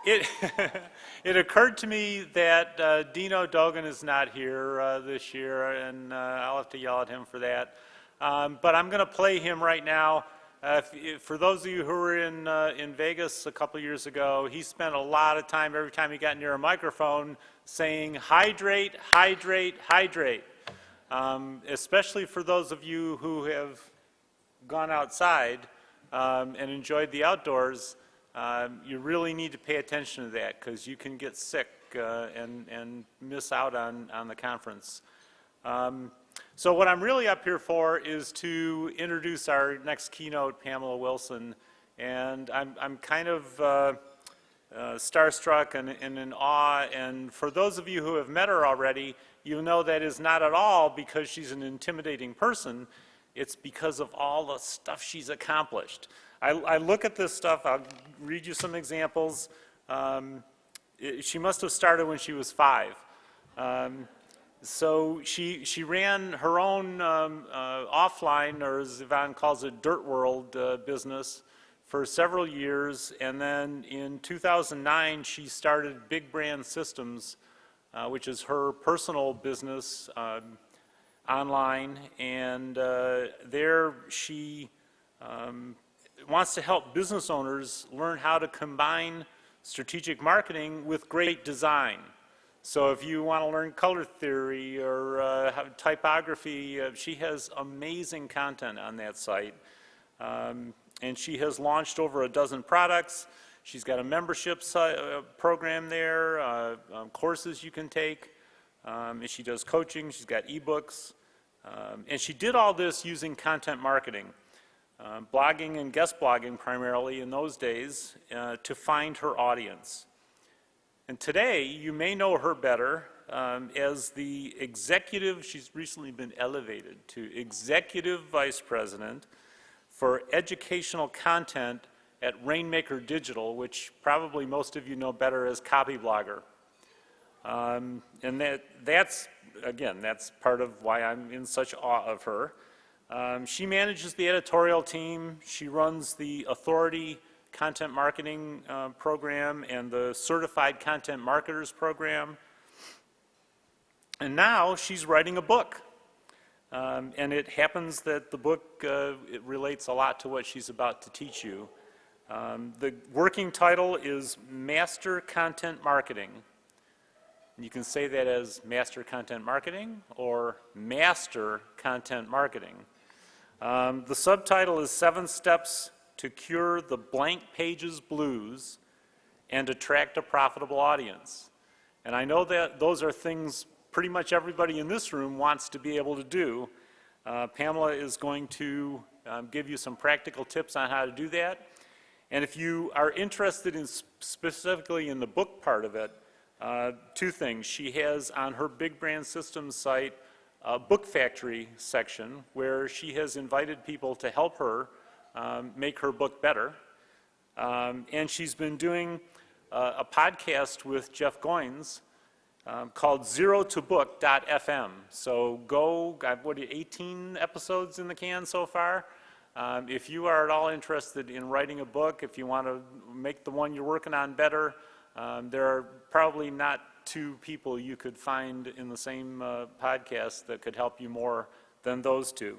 It, it occurred to me that Dino Dogan is not here this year, and I'll have to yell at him for that. But I'm going to play him right now. For those of you who were in Vegas a couple years ago, he spent a lot of time, every time he got near a microphone, saying, hydrate, hydrate, hydrate. Especially for those of you who have gone outside and enjoyed the outdoors, you really need to pay attention to that because you can get sick and miss out on the conference. So what I'm really up here for is to introduce our next keynote, Pamela Wilson, and I'm kind of starstruck and in awe, and for those of you who have met her already, you know that is not at all because she's an intimidating person. It's because of all the stuff she's accomplished. I look at this stuff, I'll read you some examples. She must have started when she was 5. So she ran her own offline, or as Yvonne calls it, dirt world business for several years, and then in 2009 she started Big Brand Systems, which is her personal business online, and there she wants to help business owners learn how to combine strategic marketing with great design. So if you want to learn color theory or typography, she has amazing content on that site. And she has launched over a dozen products. She's got a membership program there, courses you can take. And she does coaching, she's got ebooks. And she did all this using content marketing. Blogging and guest blogging primarily in those days to find her audience. And today, you may know her better as the executive, she's recently been elevated to executive vice president for educational content at Rainmaker Digital, which probably most of you know better as Copyblogger. And that's, again, that's part of why I'm in such awe of her. She manages the editorial team. She runs the Authority Content Marketing program and the Certified Content Marketers program. And now she's writing a book. And it happens that the book it relates a lot to what she's about to teach you. The working title is Master Content Marketing. You can say that as Master Content Marketing or Master Content Marketing. The subtitle is 7 Steps to Cure the Blank Pages Blues and Attract a Profitable Audience. And I know that those are things pretty much everybody in this room wants to be able to do. Pamela is going to give you some practical tips on how to do that. And if you are interested in specifically in the book part of it, 2 things. She has on her Big Brand Systems site a book factory section where she has invited people to help her make her book better. And she's been doing a podcast with Jeff Goins called zerotobook.fm. So go, what are you, 18 episodes in the can so far? If you are at all interested in writing a book, if you want to make the one you're working on better, there are probably not 2 people you could find in the same podcast that could help you more than those 2.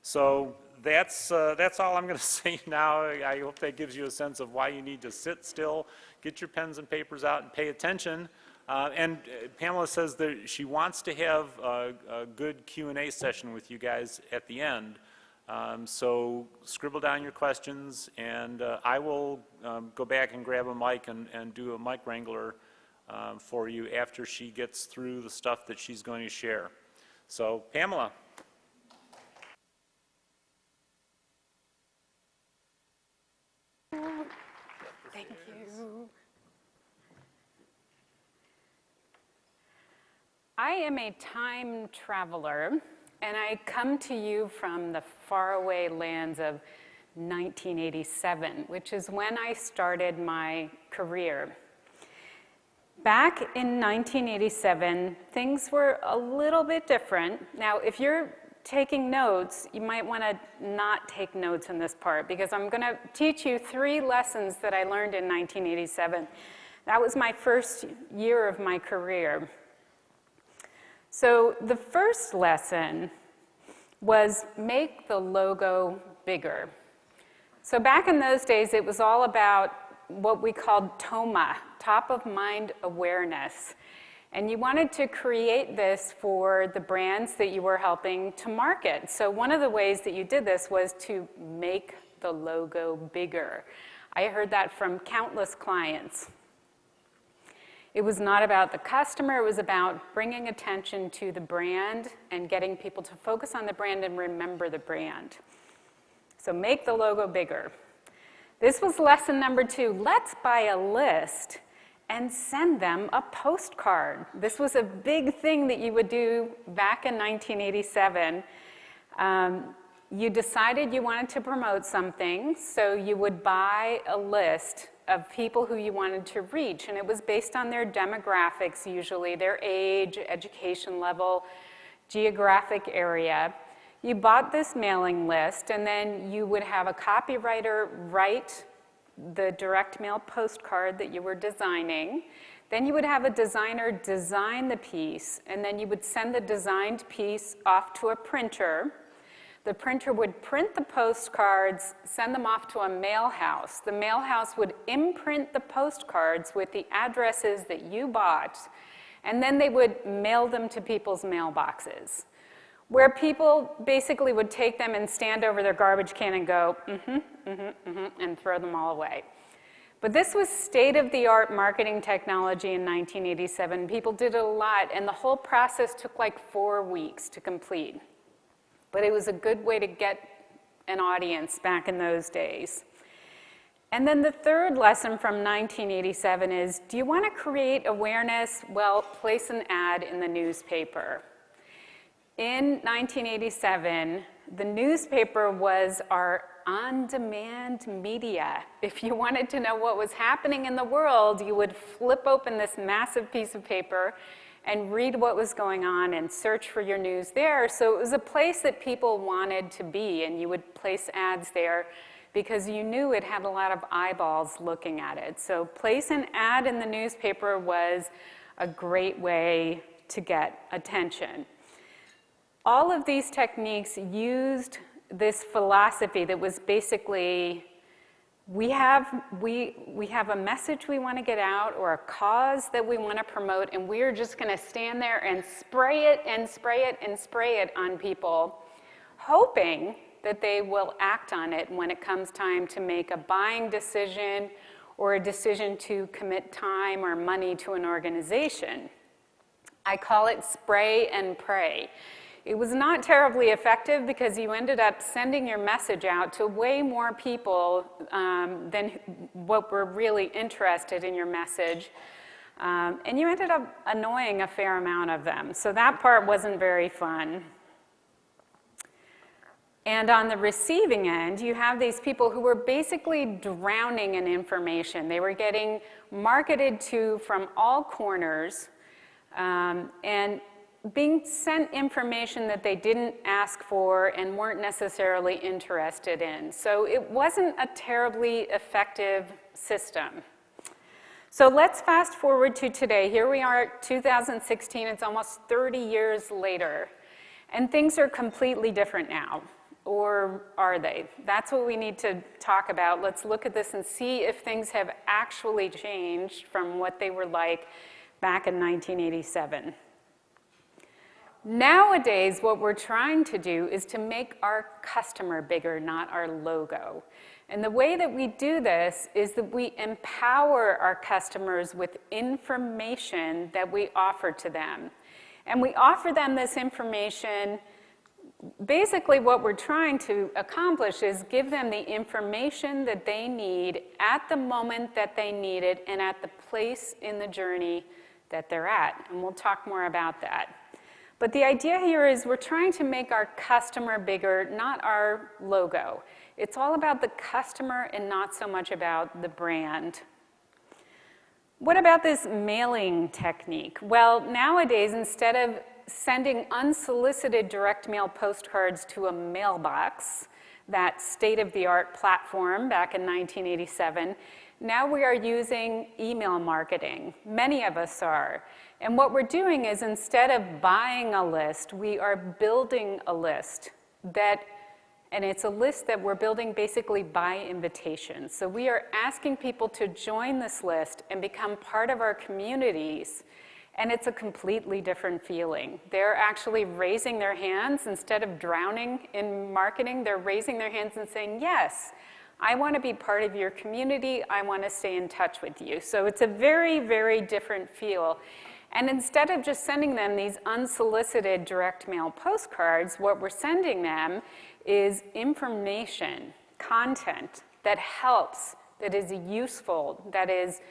So that's all I'm going to say now. I hope that gives you a sense of why you need to sit still, get your pens and papers out, and pay attention. And Pamela says that she wants to have a good Q&A session with you guys at the end. So scribble down your questions, and I will go back and grab a mic and do a mic wrangler for you after she gets through the stuff that she's going to share. So, Pamela. Thank you. I am a time traveler, and I come to you from the faraway lands of 1987, which is when I started my career. Back in 1987, things were a little bit different. Now, if you're taking notes, you might want to not take notes in this part because I'm going to teach you 3 lessons that I learned in 1987. That was my first year of my career. So the first lesson was make the logo bigger. So back in those days, it was all about what we called TOMA, top of mind awareness. And you wanted to create this for the brands that you were helping to market. So one of the ways that you did this was to make the logo bigger. I heard that from countless clients. It was not about the customer, it was about bringing attention to the brand and getting people to focus on the brand and remember the brand. So make the logo bigger. This was lesson number 2. Let's buy a list and send them a postcard. This was a big thing that you would do back in 1987. You decided you wanted to promote something, so you would buy a list of people who you wanted to reach, and it was based on their demographics usually, their age, education level, geographic area. You bought this mailing list, and then you would have a copywriter write the direct mail postcard that you were designing. Then you would have a designer design the piece, and then you would send the designed piece off to a printer. The printer would print the postcards, send them off to a mail house. The mail house would imprint the postcards with the addresses that you bought, and then they would mail them to people's mailboxes, where people basically would take them and stand over their garbage can and go, and throw them all away. But this was state-of-the-art marketing technology in 1987. People did it a lot, and the whole process took like 4 weeks to complete. But it was a good way to get an audience back in those days. And then the third lesson from 1987 is, do you want to create awareness? Well, place an ad in the newspaper. In 1987, the newspaper was our on-demand media. If you wanted to know what was happening in the world, you would flip open this massive piece of paper and read what was going on and search for your news there. So it was a place that people wanted to be, and you would place ads there because you knew it had a lot of eyeballs looking at it. So place an ad in the newspaper was a great way to get attention. All of these techniques used this philosophy that was basically, we have a message we want to get out or a cause that we want to promote, and we're just going to stand there and spray it and spray it and spray it on people, hoping that they will act on it when it comes time to make a buying decision or a decision to commit time or money to an organization. I call it spray and pray. It was not terribly effective because you ended up sending your message out to way more people than what were really interested in your message. And you ended up annoying a fair amount of them. So that part wasn't very fun. And on the receiving end, you have these people who were basically drowning in information. They were getting marketed to from all corners and being sent information that they didn't ask for and weren't necessarily interested in. So it wasn't a terribly effective system. So let's fast forward to today. Here we are, 2016. It's almost 30 years later. And things are completely different now. Or are they? That's what we need to talk about. Let's look at this and see if things have actually changed from what they were like back in 1987. Nowadays, what we're trying to do is to make our customer bigger, not our logo. And the way that we do this is that we empower our customers with information that we offer to them. And we offer them this information. Basically, what we're trying to accomplish is give them the information that they need at the moment that they need it and at the place in the journey that they're at. And we'll talk more about that. But the idea here is we're trying to make our customer bigger, not our logo. It's all about the customer and not so much about the brand. What about this mailing technique? Well, nowadays, instead of sending unsolicited direct mail postcards to a mailbox, that state-of-the-art platform back in 1987. Now we are using email marketing. Many of us are. And what we're doing is, instead of buying a list, we are building a list and it's a list that we're building basically by invitation. So we are asking people to join this list and become part of our communities. And it's a completely different feeling. They're actually raising their hands instead of drowning in marketing. They're raising their hands and saying, yes, I want to be part of your community. I want to stay in touch with you. So it's a very, very different feel. And instead of just sending them these unsolicited direct mail postcards, what we're sending them is information, content that helps, that is useful, that is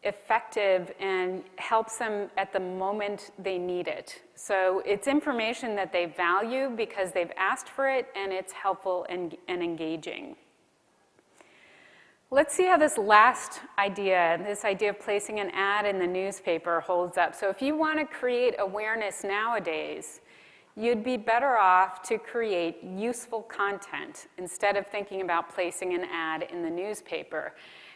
effective, and helps them at the moment they need it. So it's information that they value because they've asked for it, and it's helpful and engaging. Let's see how this last idea, this idea of placing an ad in the newspaper, holds up. So if you want to create awareness nowadays, you'd be better off to create useful content instead of thinking about placing an ad in the newspaper.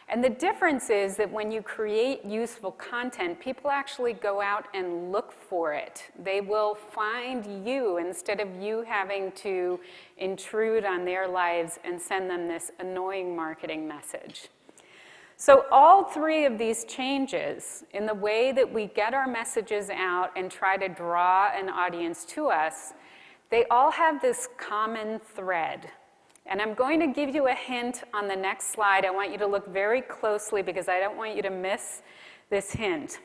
And the difference is that when you create useful content, people actually go out and look for it. They will find you instead of you having to intrude on their lives and send them this annoying marketing message. So all three of these changes in the way that we get our messages out and try to draw an audience to us, they all have this common thread. And I'm going to give you a hint on the next slide. I want you to look very closely because I don't want you to miss this hint.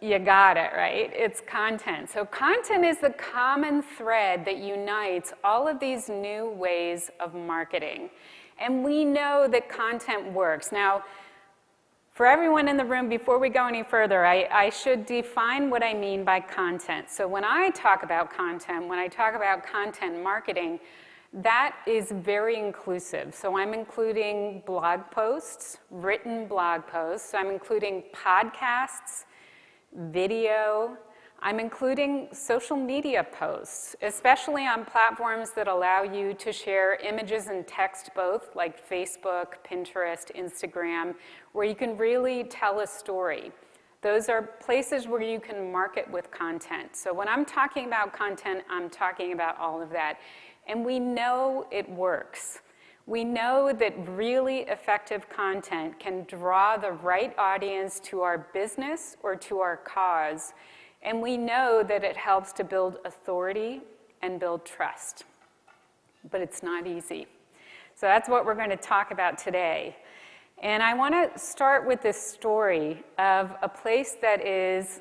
You got it, right? It's content. So content is the common thread that unites all of these new ways of marketing. And we know that content works. Now, for everyone in the room, before we go any further, I should define what I mean by content. So when I talk about content, when I talk about content marketing, that is very inclusive. So I'm including blog posts, written blog posts. I'm including podcasts, video. I'm including social media posts, especially on platforms that allow you to share images and text both, like Facebook, Pinterest, Instagram, where you can really tell a story. Those are places where you can market with content. So when I'm talking about content, I'm talking about all of that. And we know it works. We know that really effective content can draw the right audience to our business or to our cause. And we know that it helps to build authority and build trust. But it's not easy. So that's what we're going to talk about today. And I want to start with this story of a place that is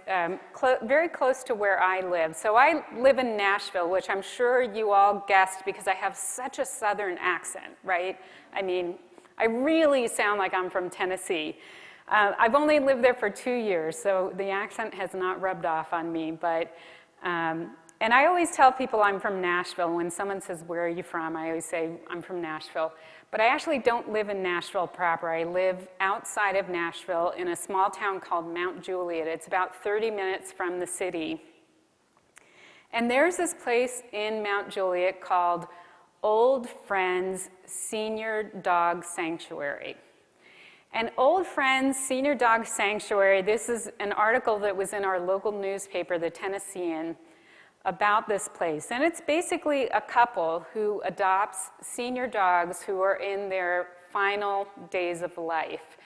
very close to where I live. So I live in Nashville, which I'm sure you all guessed because I have such a southern accent, right? I mean, I really sound like I'm from Tennessee. I've only lived there for 2 years, so the accent has not rubbed off on me. But, and I always tell people I'm from Nashville. When someone says, where are you from? I always say, I'm from Nashville. But I actually don't live in Nashville proper. I live outside of Nashville in a small town called Mount Juliet. It's about 30 minutes from the city. And there's this place in Mount Juliet called Old Friends Senior Dog Sanctuary. And Old Friends Senior Dog Sanctuary, this is an article that was in our local newspaper, the Tennessean, about this place. And it's basically a couple who adopts senior dogs who are in their final days of life.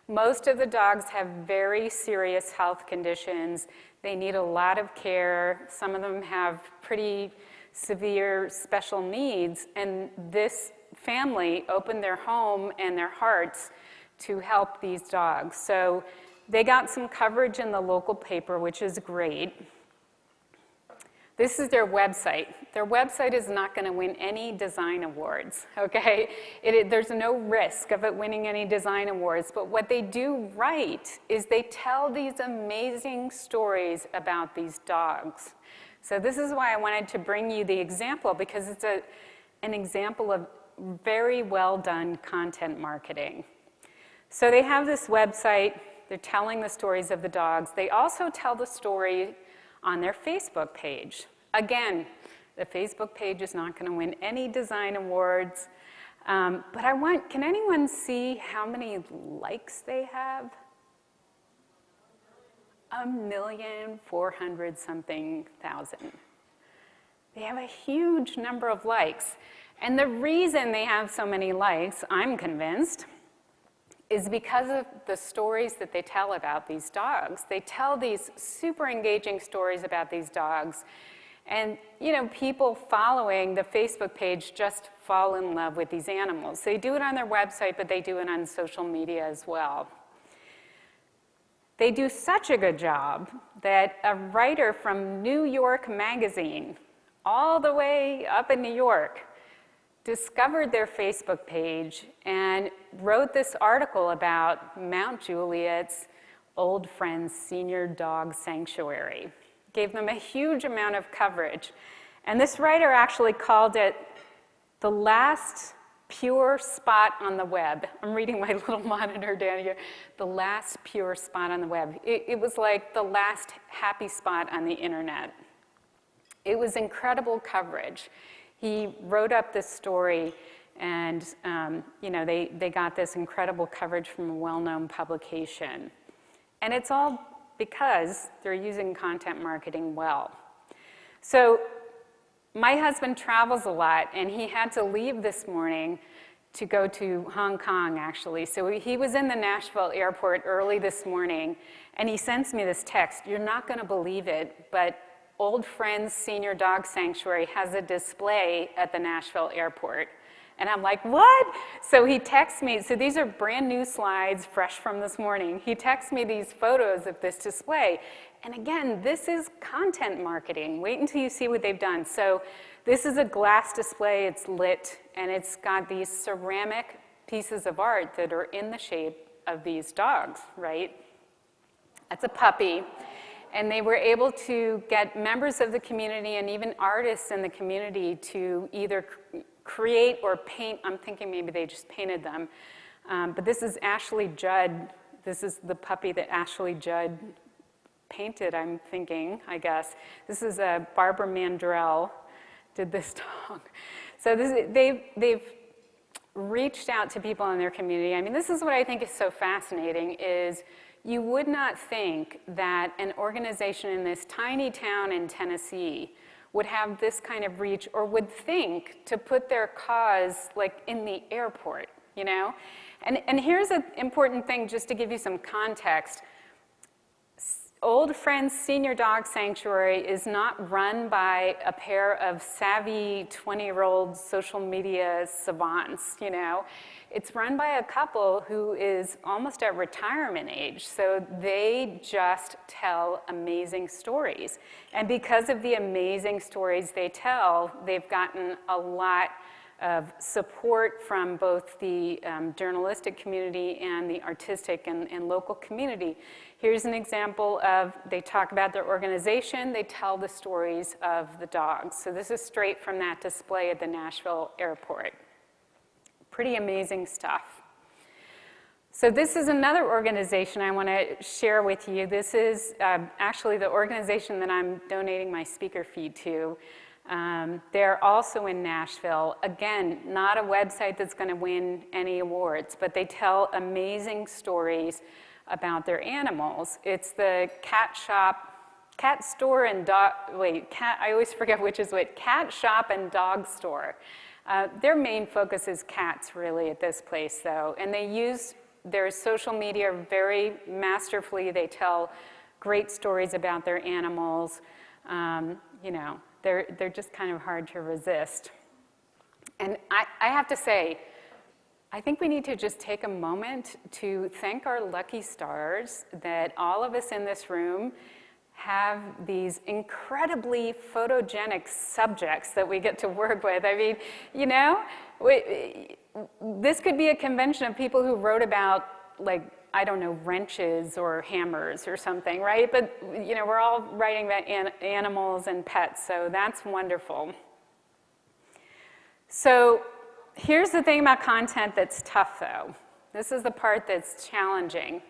Most of the dogs have very serious health conditions. They need a lot of care. Some of them have pretty severe special needs. And this family opened their home and their hearts to help these dogs. So they got some coverage in the local paper, which is great. This is their website. Their website is not going to win any design awards, okay? There's no risk of it winning any design awards, but what they do right is they tell these amazing stories about these dogs. So this is why I wanted to bring you the example, because it's an example of very well done content marketing. So they have this website. They're telling the stories of the dogs. They also tell the story on their Facebook page. Again, the Facebook page is not going to win any design awards. But can anyone see how many likes they have? 1,400,000-something. They have a huge number of likes. And the reason they have so many likes, I'm convinced, is because of the stories that they tell about these dogs. They tell these super engaging stories about these dogs. And, people following the Facebook page just fall in love with these animals. They do it on their website, but they do it on social media as well. They do such a good job that a writer from New York Magazine, all the way up in New York, discovered their Facebook page and wrote this article about Mount Juliet's Old Friends Senior Dog Sanctuary. Gave them a huge amount of coverage. And this writer actually called it the last pure spot on the web. I'm reading my little monitor down here. The last pure spot on the web. It was like the last happy spot on the internet. It was incredible coverage. He wrote up this story, and they got this incredible coverage from a well-known publication. And it's all because they're using content marketing well. So my husband travels a lot, and he had to leave this morning to go to Hong Kong, actually. So he was in the Nashville airport early this morning, and he sends me this text. You're not going to believe it, but Old Friends Senior Dog Sanctuary has a display at the Nashville airport. And I'm like, what? So he texts me, so these are brand new slides, fresh from this morning. He texts me these photos of this display. And again, this is content marketing. Wait until you see what they've done. So this is a glass display, it's lit, and it's got these ceramic pieces of art that are in the shape of these dogs, right? That's a puppy. And they were able to get members of the community and even artists in the community to either create or paint. I'm thinking maybe they just painted them. But this is Ashley Judd. This is the puppy that Ashley Judd painted, I'm thinking, I guess. This is Barbara Mandrell did this dog. So they've reached out to people in their community. I mean, this is what I think is so fascinating is you would not think that an organization in this tiny town in Tennessee would have this kind of reach or would think to put their cause like in the airport, And here's an important thing just to give you some context. Old Friends Senior Dog Sanctuary is not run by a pair of savvy 20-year-old social media savants, It's run by a couple who is almost at retirement age, so they just tell amazing stories. And because of the amazing stories they tell, they've gotten a lot of support from both the journalistic community and the artistic and local community. Here's an example of, they talk about their organization, they tell the stories of the dogs. So this is straight from that display at the Nashville airport. Pretty amazing stuff. So this is another organization I want to share with you. This is actually the organization that I'm donating my speaker fee to. They're also in Nashville. Again, not a website that's going to win any awards, but they tell amazing stories about their animals. It's the cat store and dog, I always forget which is what, cat shop and dog store. Their main focus is cats, really, at this place, though. And they use their social media very masterfully. They tell great stories about their animals. They're just kind of hard to resist. And I have to say, I think we need to just take a moment to thank our lucky stars that all of us in this room have these incredibly photogenic subjects that we get to work with. I mean, this could be a convention of people who wrote about, I don't know, wrenches or hammers or something, right? But, we're all writing about animals and pets, so that's wonderful. So here's the thing about content that's tough, though. This is the part that's challenging.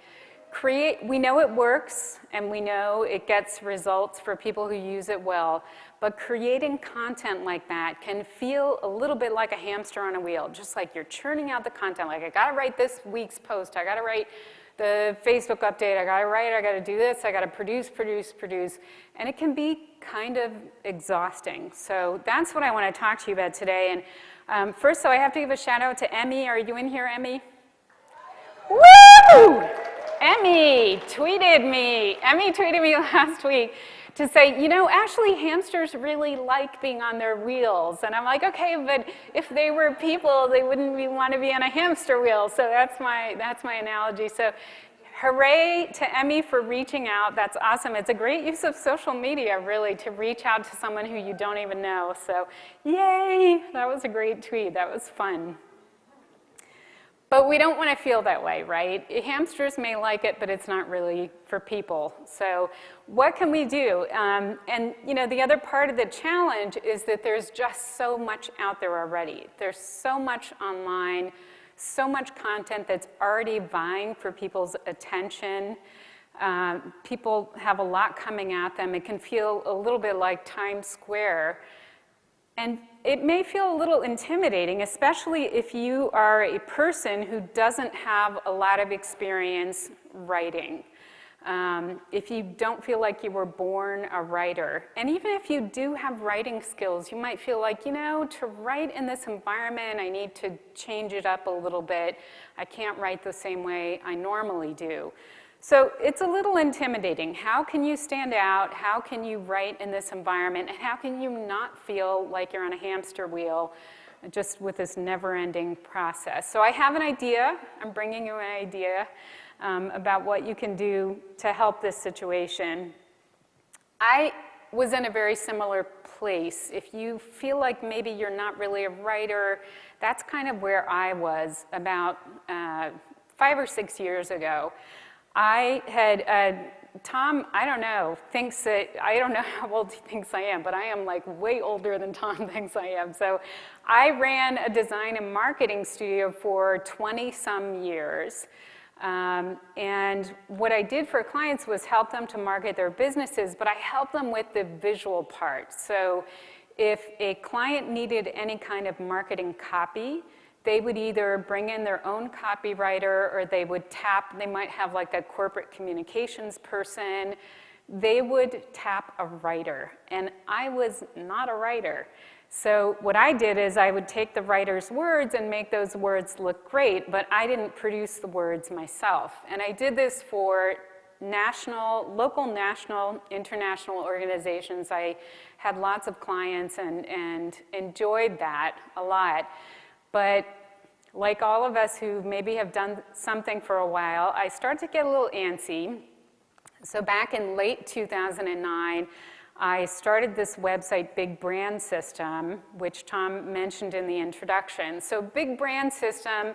we know it works, and we know it gets results for people who use it well, but creating content like that can feel a little bit like a hamster on a wheel, just like you're churning out the content, like I gotta write this week's post, I gotta write the Facebook update, I gotta do this, I gotta produce, and it can be kind of exhausting. So that's what I wanna talk to you about today. And first, so I have to give a shout out to Emmy. Are you in here, Emmy? Woo! Emmy tweeted me last week to say, you know, actually hamsters really like being on their wheels. And I'm like, okay, but if they were people, they wouldn't want to be on a hamster wheel. So that's my analogy. So hooray to Emmy for reaching out. That's awesome. It's a great use of social media, really, to reach out to someone who you don't even know. So yay, that was a great tweet. That was fun. But we don't want to feel that way, right? Hamsters may like it, but it's not really for people. So what can we do? And you know, the other part of the challenge is that there's just so much out there already. There's so much online, so much content that's already vying for people's attention. People have a lot coming at them. It can feel a little bit like Times Square. And it may feel a little intimidating, especially if you are a person who doesn't have a lot of experience writing. If you don't feel like you were born a writer. And even if you do have writing skills, you might feel like, you know, to write in this environment, I need to change it up a little bit. I can't write the same way I normally do. So it's a little intimidating. How can you stand out? How can you write in this environment? And how can you not feel like you're on a hamster wheel just with this never-ending process? So I have an idea. I'm bringing you an idea about what you can do to help this situation. I was in a very similar place. If you feel like maybe you're not really a writer, that's kind of where I was about 5 or 6 years ago. I had, Tom, I don't know how old he thinks I am, but I am like way older than Tom thinks I am. So I ran a design and marketing studio for 20-some years. And what I did for clients was help them to market their businesses, but I helped them with the visual part. So if a client needed any kind of marketing copy, they would either bring in their own copywriter or they might have like a corporate communications person. They would tap a writer, and I was not a writer. So what I did is I would take the writer's words and make those words look great, but I didn't produce the words myself. And I did this for local, national, international organizations. I had lots of clients and enjoyed that a lot. But like all of us who maybe have done something for a while, I started to get a little antsy. So back in late 2009, I started this website, Big Brand System, which Tom mentioned in the introduction. So Big Brand System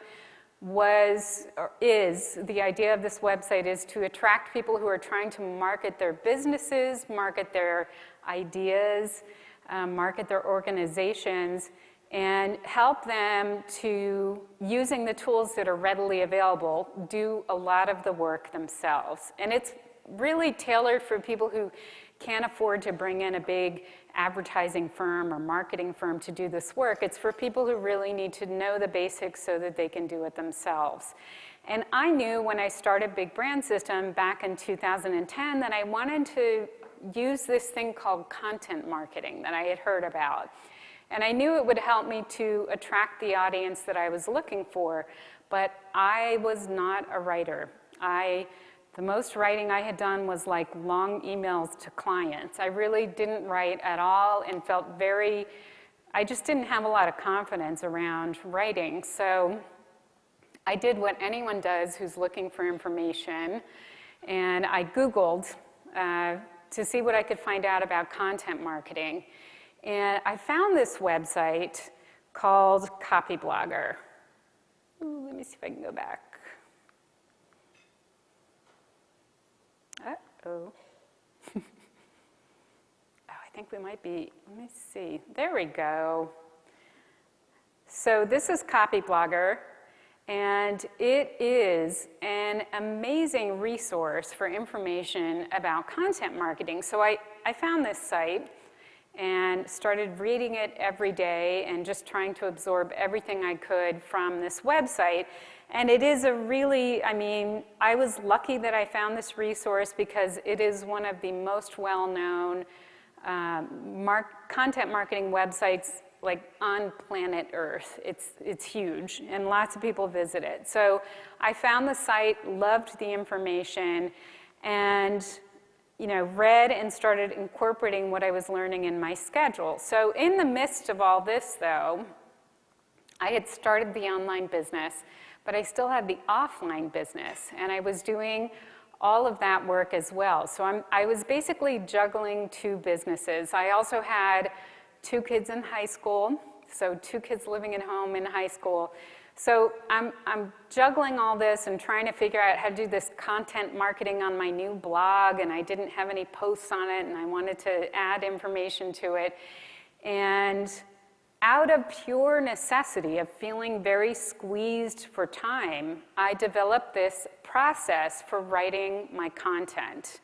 is the idea of this website is to attract people who are trying to market their businesses, market their ideas, market their organizations, and help them to, using the tools that are readily available, do a lot of the work themselves. And it's really tailored for people who can't afford to bring in a big advertising firm or marketing firm to do this work. It's for people who really need to know the basics so that they can do it themselves. And I knew when I started Big Brand System back in 2010 that I wanted to use this thing called content marketing that I had heard about. And I knew it would help me to attract the audience that I was looking for, but I was not a writer. The most writing I had done was like long emails to clients. I really didn't write at all and felt I just didn't have a lot of confidence around writing. So I did what anyone does who's looking for information, and I Googled to see what I could find out about content marketing. And I found this website called Copyblogger. Ooh, let me see if I can go back. Uh-oh. Oh, I think we might be, let me see. There we go. So this is Copyblogger. And it is an amazing resource for information about content marketing. So I found this site and started reading it every day and just trying to absorb everything I could from this website. And it is a really, I mean, I was lucky that I found this resource because it is one of the most well-known content marketing websites like on planet Earth. It's huge, and lots of people visit it. So I found the site, loved the information, and read and started incorporating what I was learning in my schedule. So in the midst of all this, though, I had started the online business, but I still had the offline business, and I was doing all of that work as well. So I was basically juggling two businesses. I also had 2 kids in high school, so 2 kids living at home in high school. So I'm juggling all this and trying to figure out how to do this content marketing on my new blog, and I didn't have any posts on it, and I wanted to add information to it. And out of pure necessity of feeling very squeezed for time, I developed this process for writing my content.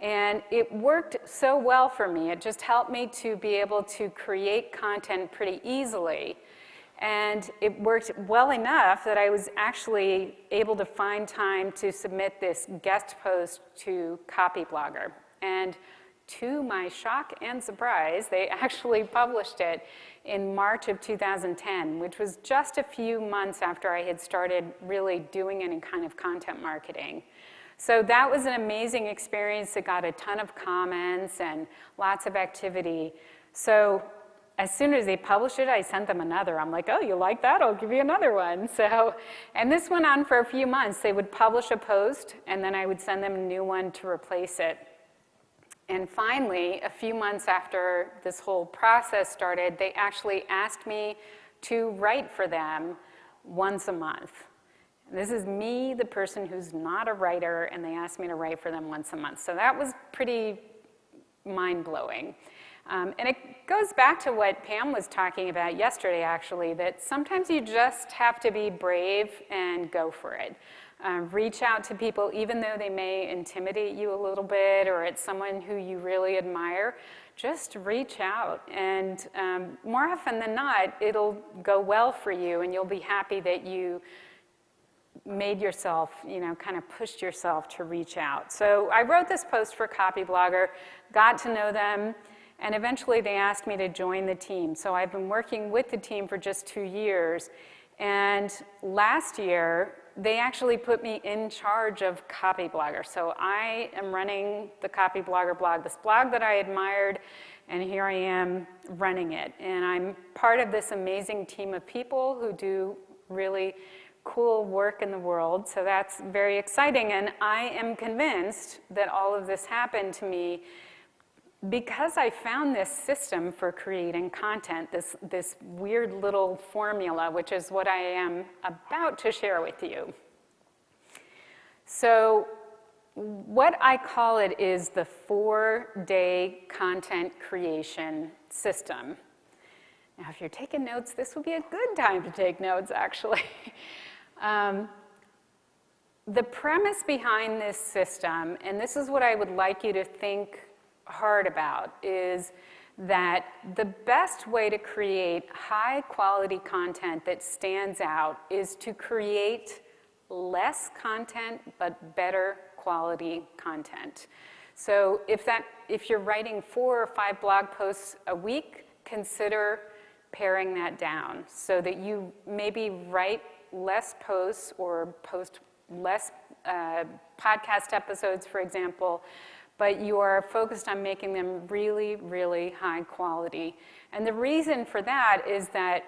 And it worked so well for me. It just helped me to be able to create content pretty easily. And it worked well enough that I was actually able to find time to submit this guest post to Copyblogger. And to my shock and surprise, they actually published it in March of 2010, which was just a few months after I had started really doing any kind of content marketing. So that was an amazing experience. It got a ton of comments and lots of activity. So as soon as they published it, I sent them another. I'm like, oh, you like that? I'll give you another one. So, and this went on for a few months. They would publish a post, and then I would send them a new one to replace it. And finally, a few months after this whole process started, they actually asked me to write for them once a month. This is me, the person who's not a writer, and they asked me to write for them once a month. So that was pretty mind-blowing. And it goes back to what Pam was talking about yesterday, actually, that sometimes you just have to be brave and go for it. Reach out to people, even though they may intimidate you a little bit, or it's someone who you really admire. Just reach out, and more often than not, it'll go well for you, and you'll be happy that you made yourself, kind of pushed yourself to reach out. So I wrote this post for Copyblogger, got to know them, and eventually they asked me to join the team. So I've been working with the team for just 2 years, and last year, they actually put me in charge of Copyblogger. So I am running the Copyblogger blog, this blog that I admired, and here I am running it. And I'm part of this amazing team of people who do really cool work in the world, so that's very exciting. And I am convinced that all of this happened to me because I found this system for creating content, this weird little formula, which is what I am about to share with you. So what I call it is the 4-day content creation system. Now, if you're taking notes, this would be a good time to take notes, actually. The premise behind this system, and this is what I would like you to think hard about, is that the best way to create high quality content that stands out is to create less content but better quality content. So if you're writing 4 or 5 blog posts a week, consider paring that down so that you maybe write less posts or post less podcast episodes, for example, but you are focused on making them really, really high quality. And the reason for that is that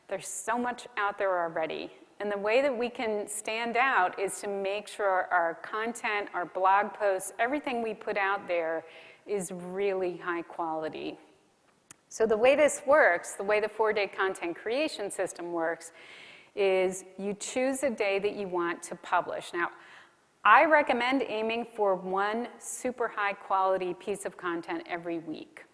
there's so much out there already. And the way that we can stand out is to make sure our content, our blog posts, everything we put out there is really high quality. So the way this works, the way the 4-day content creation system works, is you choose a day that you want to publish. Now, I recommend aiming for 1 super high quality piece of content every week.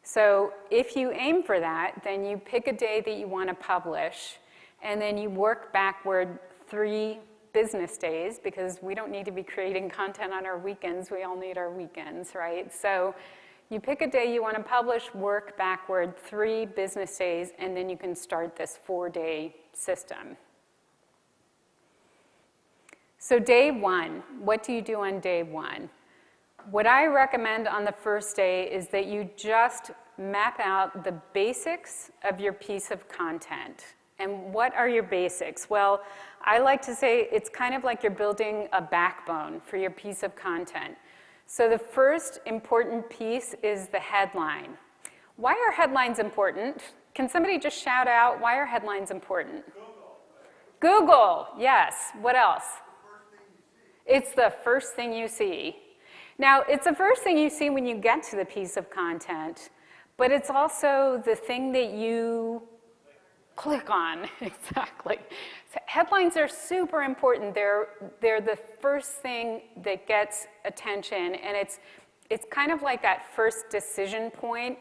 So if you aim for that, then you pick a day that you want to publish, and then you work backward 3 business days, because we don't need to be creating content on our weekends. We all need our weekends, right? So you pick a day you want to publish, work backward 3 business days, and then you can start this 4-day system. So day 1, what do you do on day 1? What I recommend on the first day is that you just map out the basics of your piece of content. And what are your basics? Well, I like to say it's kind of like you're building a backbone for your piece of content. So the first important piece is the headline. Why are headlines important? Can somebody just shout out, why are headlines important? Google, yes. What else? It's the first thing you see. Now, it's the first thing you see when you get to the piece of content, but it's also the thing that you click on. Exactly. So headlines are super important. They're the first thing that gets attention, and it's kind of like that first decision point,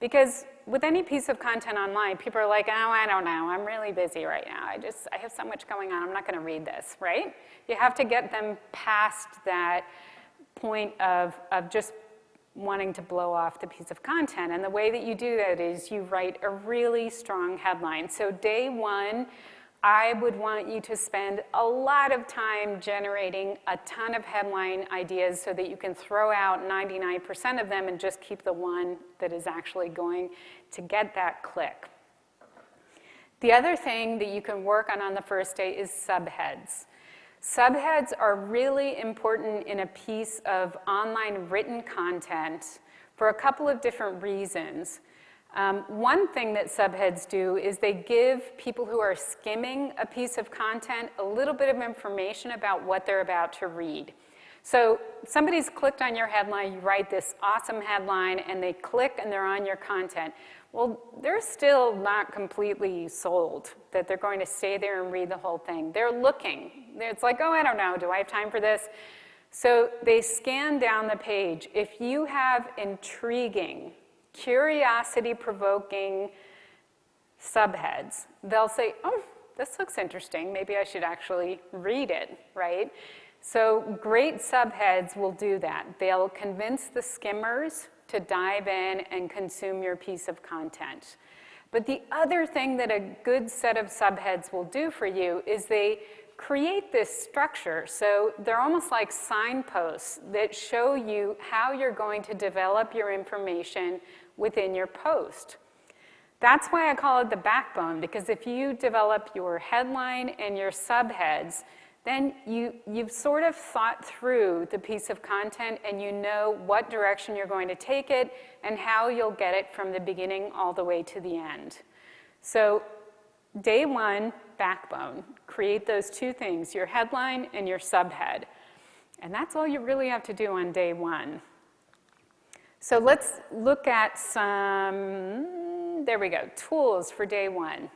because with any piece of content online, people are like, oh, I don't know, I'm really busy right now. I have so much going on, I'm not going to read this, right? You have to get them past that point of just wanting to blow off the piece of content. And the way that you do that is you write a really strong headline. So day 1, I would want you to spend a lot of time generating a ton of headline ideas so that you can throw out 99% of them and just keep the one that is actually going to get that click. The other thing that you can work on the first day is subheads. Subheads are really important in a piece of online written content for a couple of different reasons. One thing that subheads do is they give people who are skimming a piece of content a little bit of information about what they're about to read. So somebody's clicked on your headline, you write this awesome headline, and they click and they're on your content. Well, they're still not completely sold that they're going to stay there and read the whole thing. They're looking. It's like, oh, I don't know, do I have time for this? So they scan down the page. If you have intriguing, curiosity-provoking subheads, they'll say, oh, this looks interesting. Maybe I should actually read it, right? So great subheads will do that. They'll convince the skimmers to dive in and consume your piece of content. But the other thing that a good set of subheads will do for you is they create this structure. So they're almost like signposts that show you how you're going to develop your information within your post. That's why I call it the backbone, because if you develop your headline and your subheads, then you've sort of thought through the piece of content and you know what direction you're going to take it and how you'll get it from the beginning all the way to the end. So day 1, backbone. Create those 2 things, your headline and your subhead. And that's all you really have to do on day 1. So let's look at some, there we go, tools for day 1.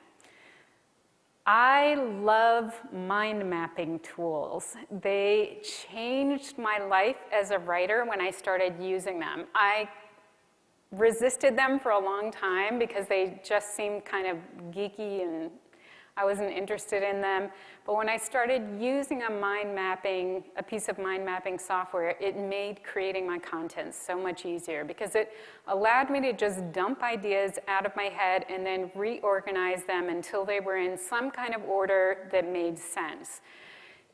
I love mind mapping tools. They changed my life as a writer when I started using them. I resisted them for a long time because they just seemed kind of geeky and I wasn't interested in them. But when I started using a piece of mind mapping software, it made creating my content so much easier because it allowed me to just dump ideas out of my head and then reorganize them until they were in some kind of order that made sense.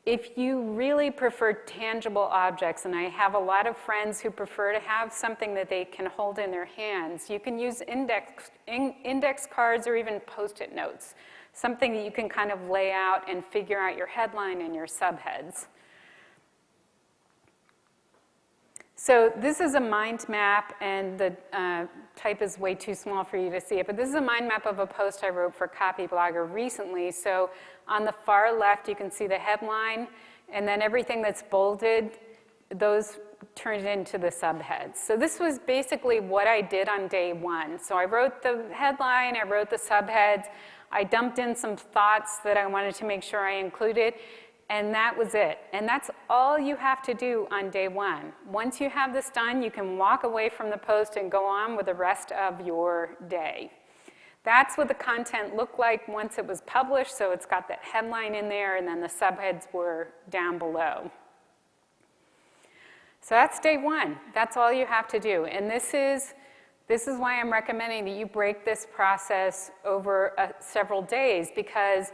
If you really prefer tangible objects, and I have a lot of friends who prefer to have something that they can hold in their hands, you can use index cards or even Post-it notes. Something that you can kind of lay out and figure out your headline and your subheads. So this is a mind map, and the type is way too small for you to see it, but this is a mind map of a post I wrote for Copyblogger recently. So on the far left, you can see the headline, and then everything that's bolded, those turned into the subheads. So this was basically what I did on day 1. So I wrote the headline, I wrote the subheads, I dumped in some thoughts that I wanted to make sure I included, and that was it. And that's all you have to do on day 1. Once you have this done, you can walk away from the post and go on with the rest of your day. That's what the content looked like once it was published, so it's got that headline in there, and then the subheads were down below. So that's day one. That's all you have to do. And this is why I'm recommending that you break this process over several days, because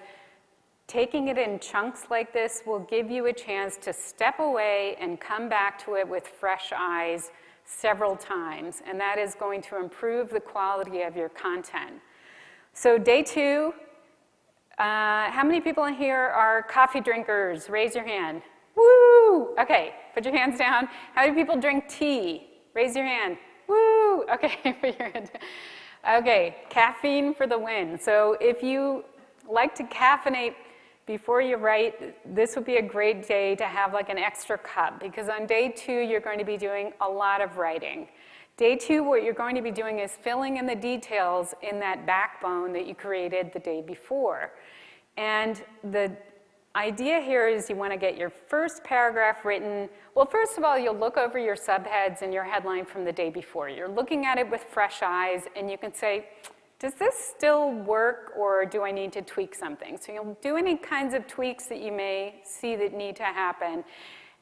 taking it in chunks like this will give you a chance to step away and come back to it with fresh eyes several times. And that is going to improve the quality of your content. So day two, how many people in here are coffee drinkers? Raise your hand. Woo! Okay, put your hands down. How many people drink tea? Raise your hand. Woo! Okay, put your hand down. Okay, caffeine for the win. So if you like to caffeinate before you write, this would be a great day to have like an extra cup, because on day two, you're going to be doing a lot of writing. Day two, what you're going to be doing is filling in the details in that backbone that you created the day before. And the idea here is you want to get your first paragraph written. Well, first of all, you'll look over your subheads and your headline from the day before. You're looking at it with fresh eyes, and you can say, does this still work, or do I need to tweak something? So you'll do any kinds of tweaks that you may see that need to happen.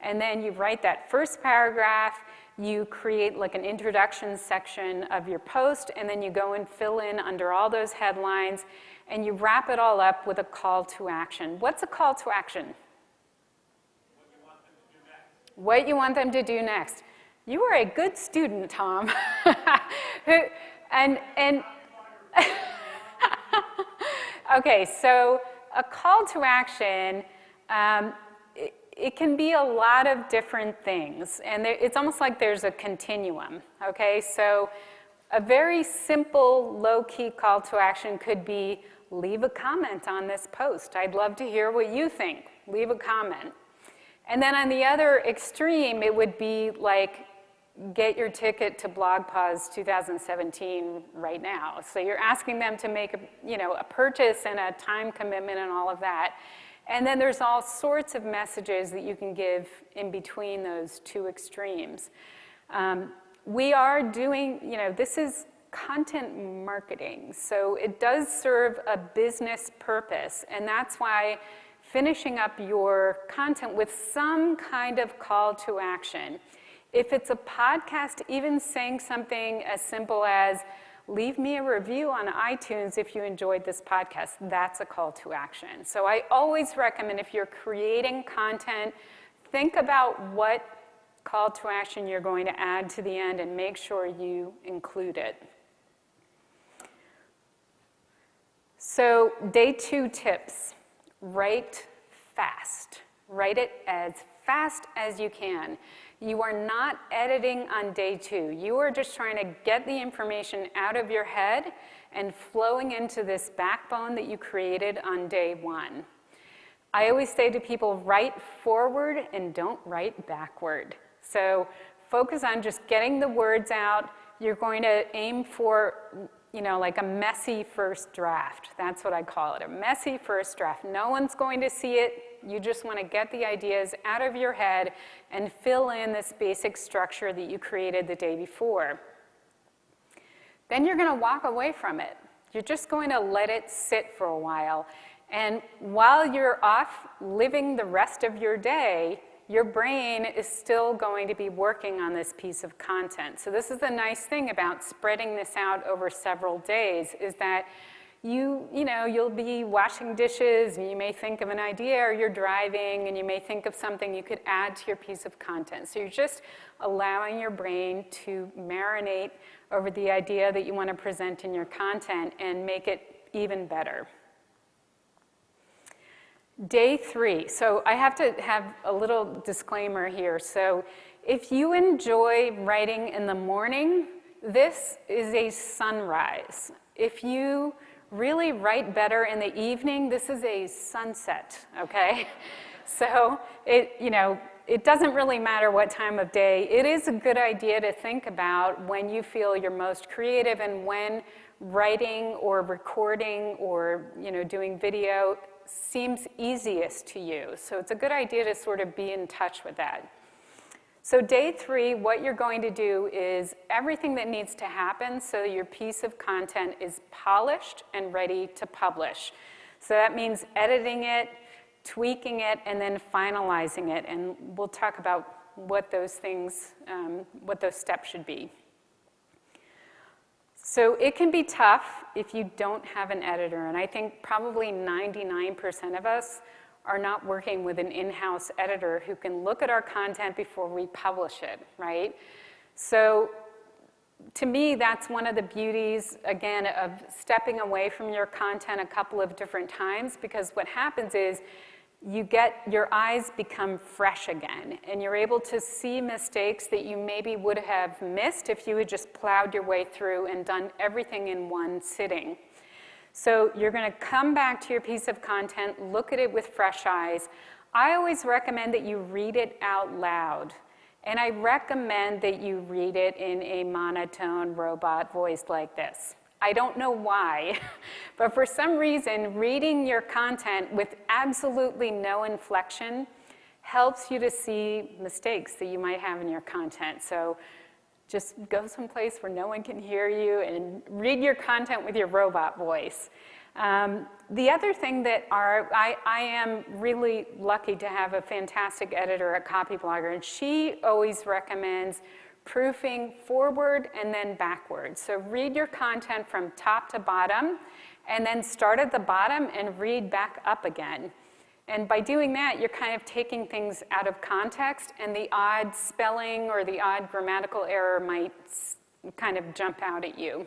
And then you write that first paragraph. You create like an introduction section of your post, and then you go and fill in under all those headlines, and you wrap it all up with a call to action. What's a call to action? What you want them to do next. You are a good student, Tom. Okay, so a call to action, it can be a lot of different things, and it's almost like there's a continuum, okay? So a very simple, low-key call to action could be, leave a comment on this post. I'd love to hear what you think. Leave a comment. And then on the other extreme, it would be like, get your ticket to BlogPaws 2017 right now. So you're asking them to make a purchase and a time commitment and all of that. And then there's all sorts of messages that you can give in between those two extremes. We are doing, this is content marketing, so it does serve a business purpose, and that's why finishing up your content with some kind of call to action. If it's a podcast, even saying something as simple as, leave me a review on iTunes if you enjoyed this podcast. That's a call to action. So I always recommend, if you're creating content, think about what call to action you're going to add to the end and make sure you include it. So day two tips, write fast. Write it as fast as you can. You are not editing on day two. You are just trying to get the information out of your head and flowing into this backbone that you created on day one. I always say to people, write forward and don't write backward. So focus on just getting the words out. You're going to aim for, like a messy first draft. That's what I call it, a messy first draft. No one's going to see it. You just want to get the ideas out of your head and fill in this basic structure that you created the day before. Then you're going to walk away from it. You're just going to let it sit for a while. And while you're off living the rest of your day, your brain is still going to be working on this piece of content. So this is the nice thing about spreading this out over several days, is that you'll be washing dishes and you may think of an idea, or you're driving and you may think of something you could add to your piece of content. So you're just allowing your brain to marinate over the idea that you want to present in your content and make it even better. Day three. So I have to have a little disclaimer here. So if you enjoy writing in the morning, this is a sunrise. If you really write better in the evening, this is a sunset, okay? So it doesn't really matter what time of day. It is a good idea to think about when you feel you're most creative and when writing or recording or doing video seems easiest to you. So it's a good idea to sort of be in touch with that. So day 3, what you're going to do is everything that needs to happen so your piece of content is polished and ready to publish. So that means editing it, tweaking it, and then finalizing it. And we'll talk about what those things, what those steps should be. So it can be tough if you don't have an editor, and I think probably 99% of us are not working with an in-house editor who can look at our content before we publish it, right? So to me, that's one of the beauties, again, of stepping away from your content a couple of different times, because what happens is your eyes become fresh again, and you're able to see mistakes that you maybe would have missed if you had just plowed your way through and done everything in one sitting. So you're going to come back to your piece of content, look at it with fresh eyes. I always recommend that you read it out loud, and I recommend that you read it in a monotone robot voice like this. I don't know why, but for some reason, reading your content with absolutely no inflection helps you to see mistakes that you might have in your content. So just go someplace where no one can hear you and read your content with your robot voice. The other thing that I am really lucky to have a fantastic editor at Copyblogger, and she always recommends proofing forward and then backward. So read your content from top to bottom, and then start at the bottom and read back up again. And by doing that, you're kind of taking things out of context, and the odd spelling or the odd grammatical error might kind of jump out at you.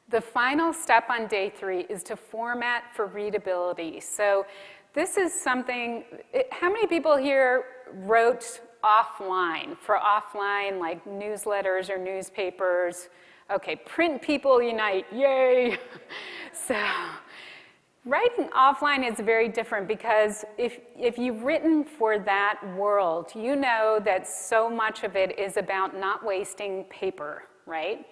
The final step on day 3 is to format for readability. So this is something, how many people here wrote offline, for offline like newsletters or newspapers? Okay, print people unite, yay! So writing offline is very different, because if you've written for that world, you know that so much of it is about not wasting paper, right?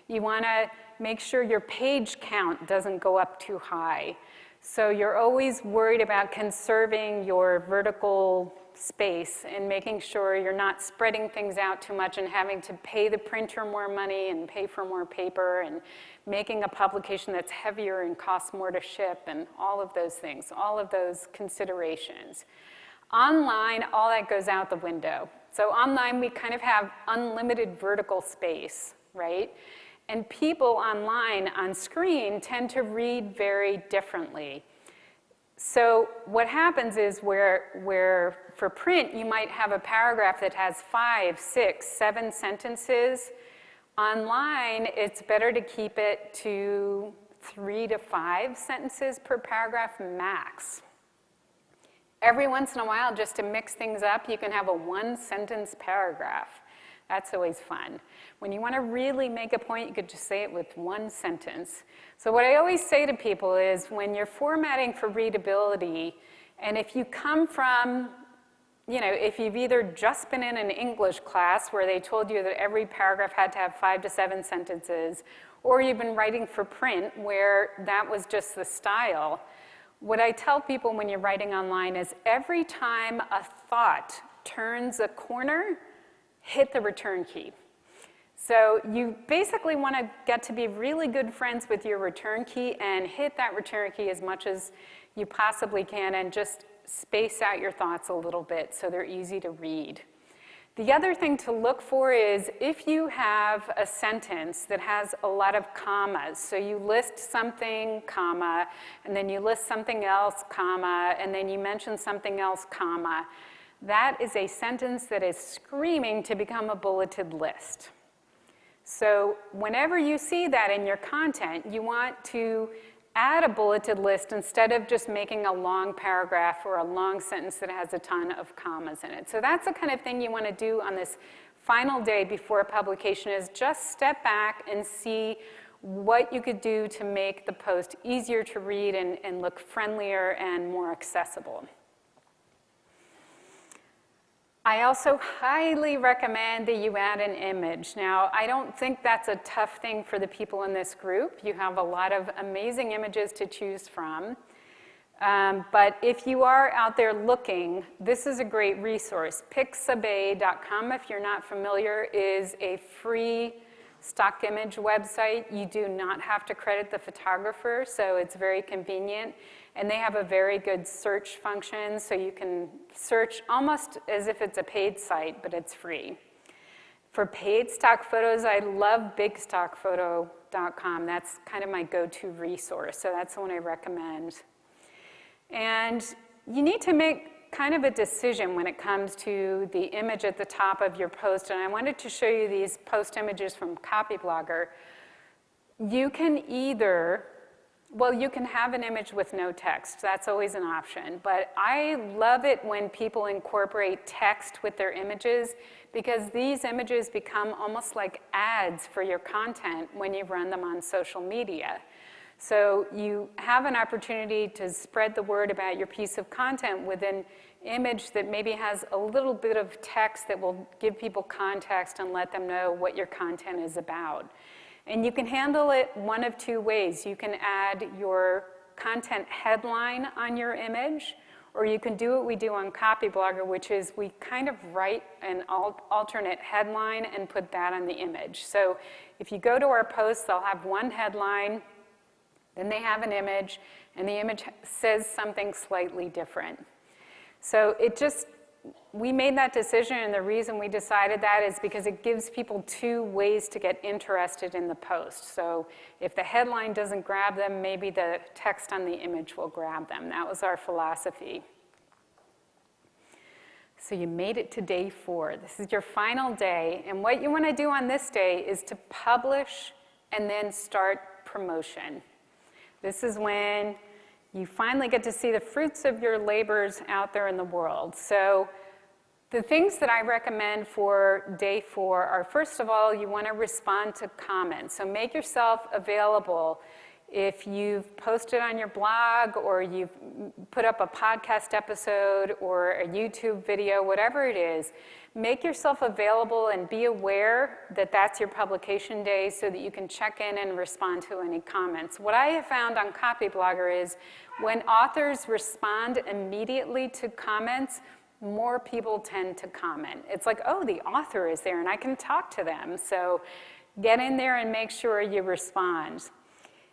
You want to make sure your page count doesn't go up too high. So you're always worried about conserving your vertical space and making sure you're not spreading things out too much and having to pay the printer more money and pay for more paper and making a publication that's heavier and costs more to ship and all of those things, all of those considerations. Online, all that goes out the window. So online, we kind of have unlimited vertical space, right? And people online on screen tend to read very differently. So what happens is where for print, you might have a paragraph that has 5, 6, 7 sentences. Online, it's better to keep it to 3 to 5 sentences per paragraph max. Every once in a while, just to mix things up, you can have a 1-sentence paragraph. That's always fun. When you want to really make a point, you could just say it with 1 sentence. So what I always say to people is, when you're formatting for readability, and if you come from, if you've either just been in an English class where they told you that every paragraph had to have 5 to 7 sentences, or you've been writing for print where that was just the style, what I tell people when you're writing online is every time a thought turns a corner, hit the return key. So you basically want to get to be really good friends with your return key and hit that return key as much as you possibly can, and just space out your thoughts a little bit so they're easy to read. The other thing to look for is if you have a sentence that has a lot of commas. So you list something, comma, and then you list something else, comma, and then you mention something else, comma. That is a sentence that is screaming to become a bulleted list. So whenever you see that in your content, you want to add a bulleted list instead of just making a long paragraph or a long sentence that has a ton of commas in it. So that's the kind of thing you want to do on this final day before publication, is just step back and see what you could do to make the post easier to read and look friendlier and more accessible. I also highly recommend that you add an image. Now, I don't think that's a tough thing for the people in this group. You have a lot of amazing images to choose from. But if you are out there looking, this is a great resource. Pixabay.com, if you're not familiar, is a free stock image website. You do not have to credit the photographer, so it's very convenient. And they have a very good search function, so you can search almost as if it's a paid site, but it's free. For paid stock photos, I love bigstockphoto.com. That's kind of my go-to resource, so that's the one I recommend. And you need to make kind of a decision when it comes to the image at the top of your post. And I wanted to show you these post images from Copyblogger. You can either, well, you can have an image with no text. That's always an option. But I love it when people incorporate text with their images, because these images become almost like ads for your content when you run them on social media. So you have an opportunity to spread the word about your piece of content with an image that maybe has a little bit of text that will give people context and let them know what your content is about. And you can handle it one of two ways. You can add your content headline on your image, or you can do what we do on Copyblogger, which is we kind of write an alternate headline and put that on the image. So if you go to our posts, they'll have one headline, then they have an image, and the image says something slightly different. So we made that decision, and the reason we decided that is because it gives people two ways to get interested in the post. So if the headline doesn't grab them, maybe the text on the image will grab them. That was our philosophy. So you made it to day 4. This is your final day, and what you want to do on this day is to publish and then start promotion. This is when you finally get to see the fruits of your labors out there in the world. So the things that I recommend for day 4 are, first of all, you want to respond to comments. So make yourself available. If you've posted on your blog, or you've put up a podcast episode or a YouTube video, whatever it is, make yourself available and be aware that that's your publication day so that you can check in and respond to any comments. What I have found on Copyblogger is when authors respond immediately to comments, more people tend to comment. It's like, oh, the author is there and I can talk to them. So get in there and make sure you respond.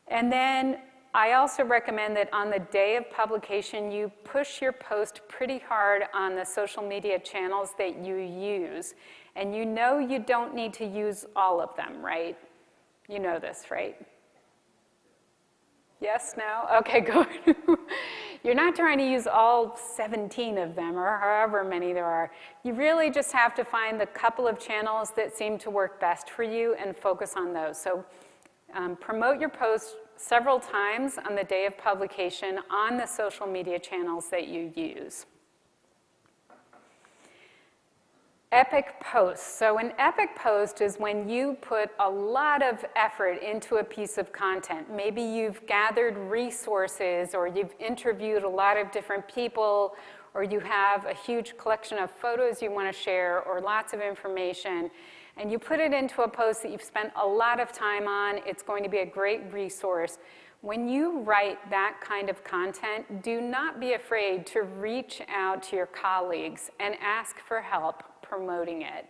And then I also recommend that on the day of publication, you push your post pretty hard on the social media channels that you use. And you know you don't need to use all of them, right? You know this, right? Yes, no? Okay, good. You're not trying to use all 17 of them, or however many there are. You really just have to find the couple of channels that seem to work best for you and focus on those. So promote your post several times on the day of publication on the social media channels that you use. Epic posts. So an epic post is when you put a lot of effort into a piece of content. Maybe you've gathered resources, or you've interviewed a lot of different people, or you have a huge collection of photos you want to share, or lots of information, and you put it into a post that you've spent a lot of time on. It's going to be a great resource. When you write that kind of content, do not be afraid to reach out to your colleagues and ask for help promoting it.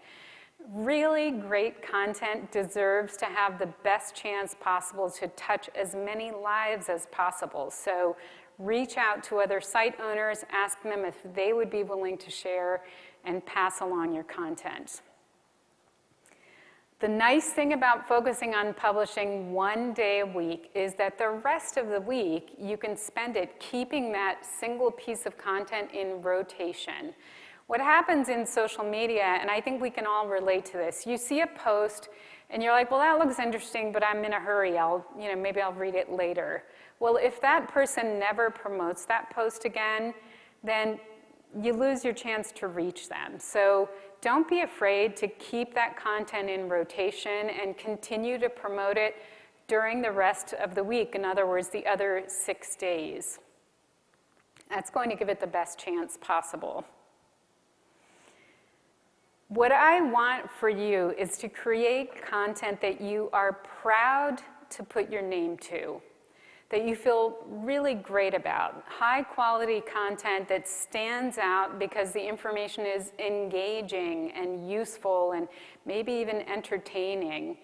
Really great content deserves to have the best chance possible to touch as many lives as possible. So reach out to other site owners, ask them if they would be willing to share, and pass along your content. The nice thing about focusing on publishing one day a week is that the rest of the week you can spend it keeping that single piece of content in rotation. What happens in social media, and I think we can all relate to this, you see a post and you're like, well, that looks interesting, but I'm in a hurry. Maybe I'll read it later. Well, if that person never promotes that post again, then you lose your chance to reach them. So don't be afraid to keep that content in rotation and continue to promote it during the rest of the week. In other words, the other 6 days. That's going to give it the best chance possible. What I want for you is to create content that you are proud to put your name to. that you feel really great about. High quality content that stands out because the information is engaging and useful and maybe even entertaining.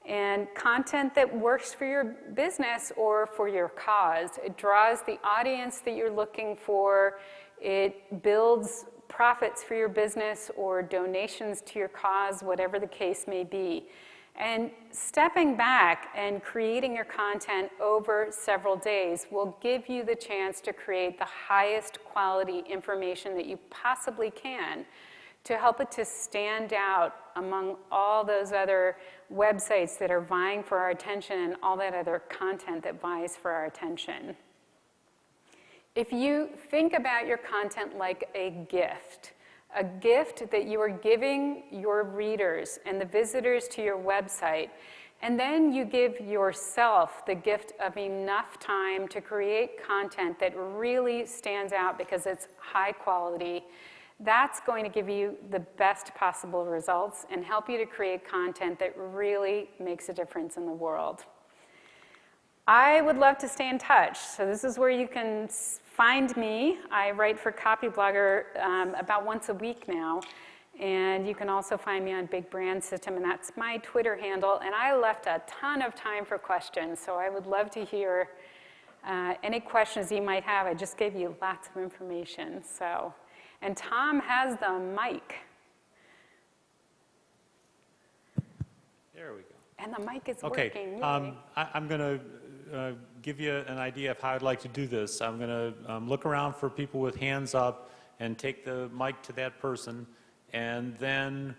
And content that works for your business or for your cause. It draws the audience that you're looking for. It builds profits for your business or donations to your cause, whatever the case may be. And stepping back and creating your content over several days will give you the chance to create the highest quality information that you possibly can to help it to stand out among all those other websites that are vying for our attention and all that other content that vies for our attention. If you think about your content like a gift that you are giving your readers and the visitors to your website, and then you give yourself the gift of enough time to create content that really stands out because it's high quality, that's going to give you the best possible results and help you to create content that really makes a difference in the world. I would love to stay in touch. So this is where you can find me. I write for Copyblogger about once a week now. And you can also find me on Big Brand System, and that's my Twitter handle. And I left a ton of time for questions, so I would love to hear any questions you might have. I just gave you lots of information. So. And Tom has the mic. There we go. And the mic is Okay, working. I'm going to give you an idea of how I'd like to do this. I'm going to look around for people with hands up and take the mic to that person. And then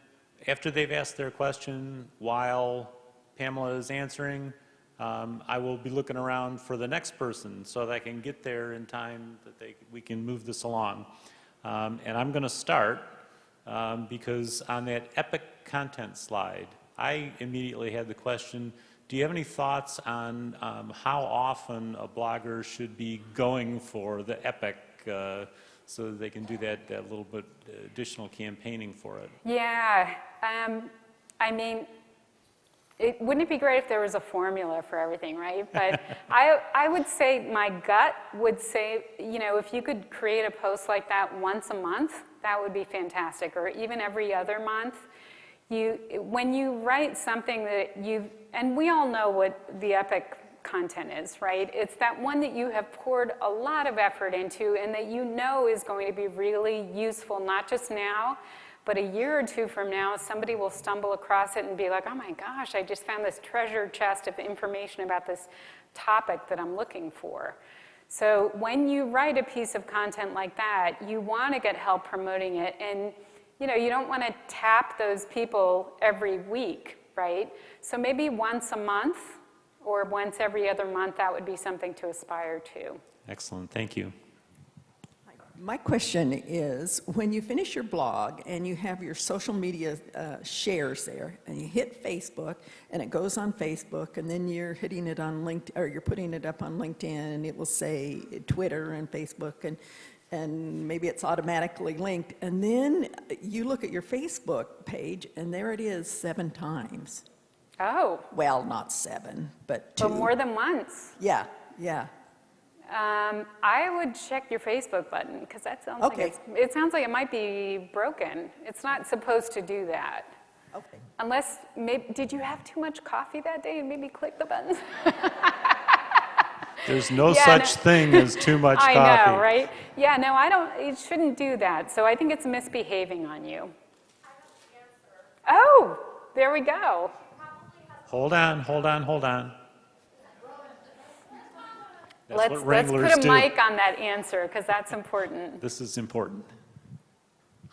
after they've asked their question, while Pamela is answering, I will be looking around for the next person so that I can get there in time that we can move this along. And I'm going to start because on that epic content slide, I immediately had the question, do you have any thoughts on how often a blogger should be going for the epic so that they can do that little bit additional campaigning for it? Yeah, I mean, wouldn't it be great if there was a formula for everything, right? But I would say, my gut would say, you know, if you could create a post like that once a month, that would be fantastic, or even every other month. When you write something that and we all know what the epic content is, right? It's that one that you have poured a lot of effort into and that you know is going to be really useful, not just now, but a year or two from now, somebody will stumble across it and be like, oh my gosh, I just found this treasure chest of information about this topic that I'm looking for. So when you write a piece of content like that, you want to get help promoting it. And you know, you don't want to tap those people every week, right? So maybe once a month or once every other month, that would be something to aspire to. Excellent, thank you. My question is, when you finish your blog and you have your social media shares there, and you hit Facebook, and it goes on Facebook, and then you're hitting it on LinkedIn, or you're putting it up on LinkedIn, and it will say Twitter and Facebook, and maybe it's automatically linked, and then you look at your Facebook page, and there it is 7 times. Oh. Well, not 7, but 2. But more than once. Yeah. I would check your Facebook button, because that sounds Okay. like it sounds like it might be broken. It's not supposed to do that. Okay. Unless, did you have too much coffee that day and maybe click the buttons? There's no such thing as too much coffee. I know, right? Yeah, no, it shouldn't do that. So I think it's misbehaving on you. Oh, there we go. Hold on. That's what Let's Wranglers put a do. mic on that answer, because that's important. This is important.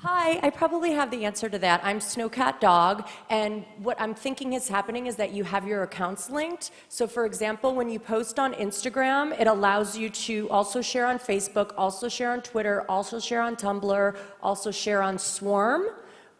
Hi, I probably have the answer to that. I'm Snowcat Dog, and what I'm thinking is happening is that you have your accounts linked. So for example, when you post on Instagram, it allows you to also share on Facebook, also share on Twitter, also share on Tumblr, also share on Swarm,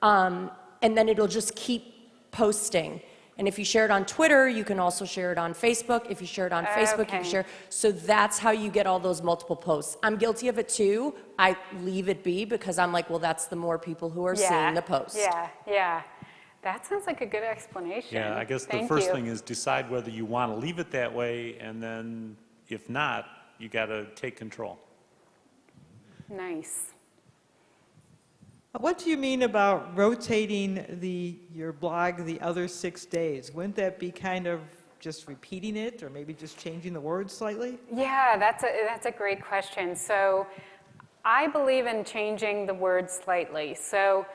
and then it'll just keep posting. And if you share it on Twitter, you can also share it on Facebook. If you share it on Facebook, you can share. So that's how you get all those multiple posts. I'm guilty of it too. I leave it be because I'm like, well, that's the more people who are seeing the post. Yeah. That sounds like a good explanation. Yeah, I guess the first thing is decide whether you want to leave it that way, and then if not, you got to take control. Nice. What do you mean about rotating your blog the other 6 days? Wouldn't that be kind of just repeating it, or maybe just changing the words slightly? Yeah, that's a great question. So I believe in changing the words slightly. So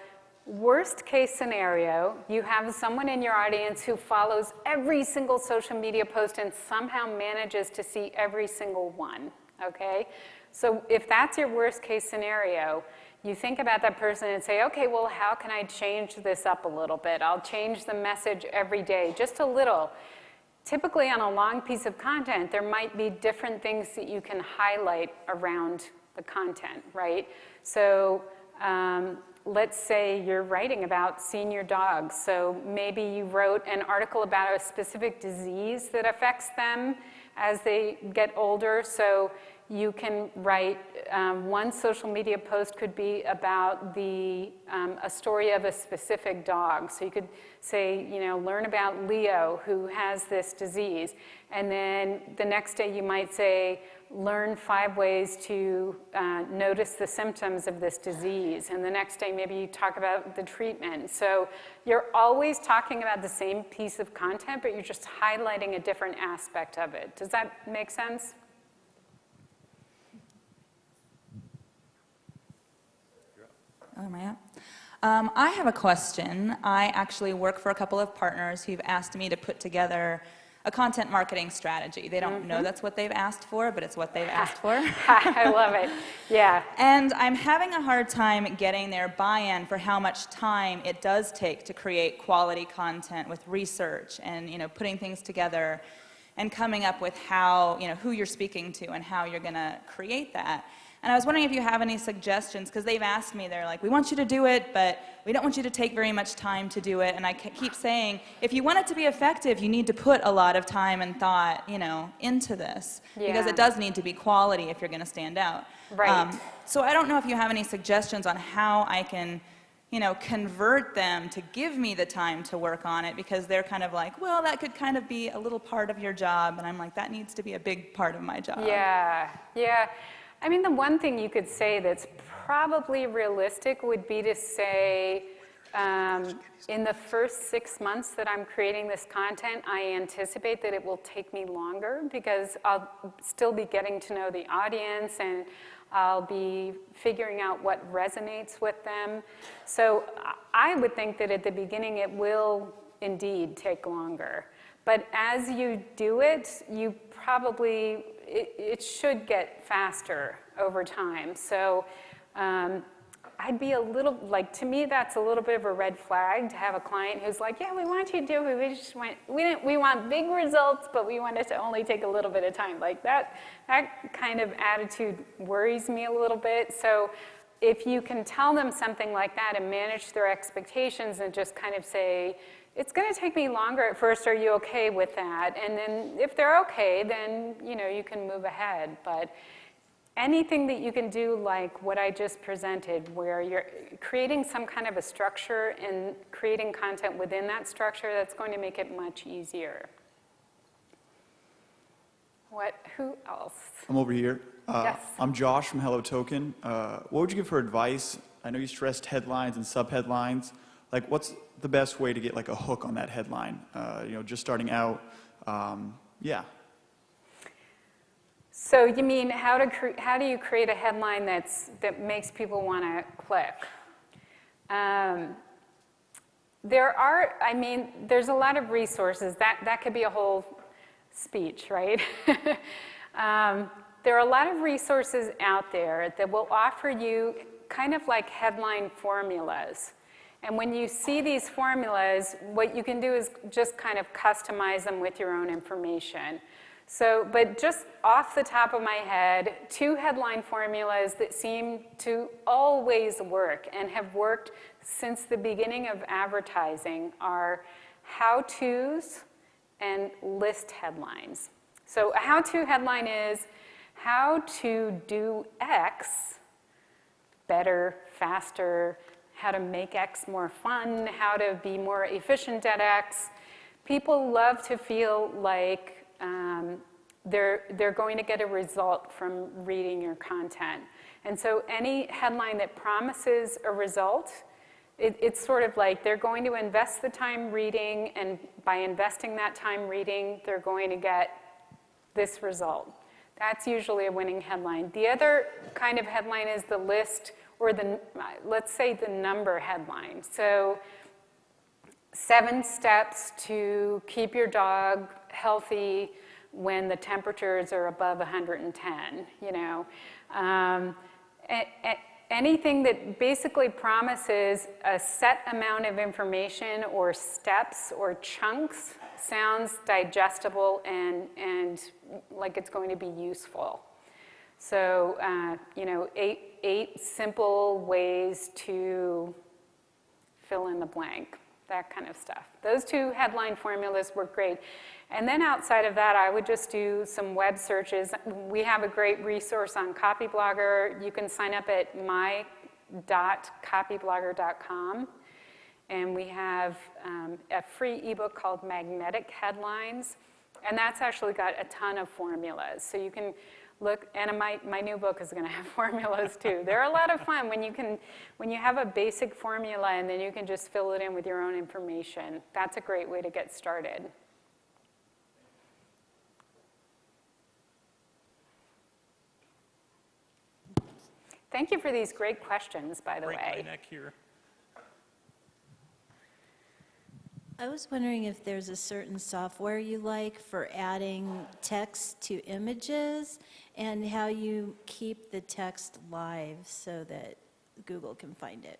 worst case scenario, you have someone in your audience who follows every single social media post and somehow manages to see every single one, okay? So if that's your worst case scenario, you think about that person and say, okay, well, how can I change this up a little bit? I'll change the message every day, just a little. Typically on a long piece of content, there might be different things that you can highlight around the content, right? So let's say you're writing about senior dogs. So maybe you wrote an article about a specific disease that affects them as they get older. So you can write, one social media post could be about a story of a specific dog. So you could say, learn about Leo who has this disease. And then the next day you might say, learn 5 ways to notice the symptoms of this disease. And the next day maybe you talk about the treatment. So you're always talking about the same piece of content, but you're just highlighting a different aspect of it. Does that make sense? Oh, am I up? I have a question. I actually work for a couple of partners who've asked me to put together a content marketing strategy. They don't know that's what they've asked for, but it's what they've asked for. I love it. Yeah. And I'm having a hard time getting their buy-in for how much time it does take to create quality content with research and putting things together and coming up with how, who you're speaking to and how you're going to create that. And I was wondering if you have any suggestions, because they've asked me, they're like, we want you to do it, but we don't want you to take very much time to do it. And I keep saying, if you want it to be effective, you need to put a lot of time and thought, into this. Yeah. Because it does need to be quality if you're going to stand out. Right. So I don't know if you have any suggestions on how I can, convert them to give me the time to work on it, because they're kind of like, well, that could kind of be a little part of your job. And I'm like, that needs to be a big part of my job. Yeah, yeah. I mean, the one thing you could say that's probably realistic would be to say, in the first 6 months that I'm creating this content, I anticipate that it will take me longer because I'll still be getting to know the audience and I'll be figuring out what resonates with them. So I would think that at the beginning it will indeed take longer. But as you do it, you probably, it should get faster over time. So I'd be a little, to me that's a little bit of a red flag to have a client who's like, yeah, we want you to do it, we want big results, but we want it to only take a little bit of time. Like that kind of attitude worries me a little bit. So if you can tell them something like that and manage their expectations and just kind of say, it's going to take me longer at first, are you okay with that? And then if they're okay, then you can move ahead. But anything that you can do like what I just presented, where you're creating some kind of a structure and creating content within that structure, that's going to make it much easier. Who else? I'm over here. Yes. I'm Josh from Hello Token. What would you give for advice? I know you stressed headlines and subheadlines. Like, what's the best way to get like a hook on that headline? Just starting out. Yeah. So you mean how do you create a headline that makes people want to click? There's a lot of resources. That could be a whole speech, right? There are a lot of resources out there that will offer you kind of like headline formulas. And when you see these formulas, what you can do is just kind of customize them with your own information. So, but just off the top of my head, 2 headline formulas that seem to always work and have worked since the beginning of advertising are how-tos and list headlines. So a how-to headline is how to do X better, faster, how to make X more fun, how to be more efficient at X. People love to feel like they're going to get a result from reading your content. And so any headline that promises a result, it's sort of like they're going to invest the time reading, and by investing that time reading, they're going to get this result. That's usually a winning headline. The other kind of headline is the list, or let's say the number headline. So 7 steps to keep your dog healthy when the temperatures are above 110, you know. Anything that basically promises a set amount of information or steps or chunks sounds digestible and like it's going to be useful. So, you know, 8 simple ways to fill in the blank, that kind of stuff. Those 2 headline formulas work great. And then outside of that, I would just do some web searches. We have a great resource on Copyblogger. You can sign up at my.copyblogger.com. And we have a free ebook called Magnetic Headlines. And that's actually got a ton of formulas. So you can look, and my new book is going to have formulas too. They're a lot of fun when you have a basic formula and then you can just fill it in with your own information. That's a great way to get started. Thank you for these great questions, by the Break way. my neck here. I was wondering if there's a certain software you like for adding text to images and how you keep the text live so that Google can find it.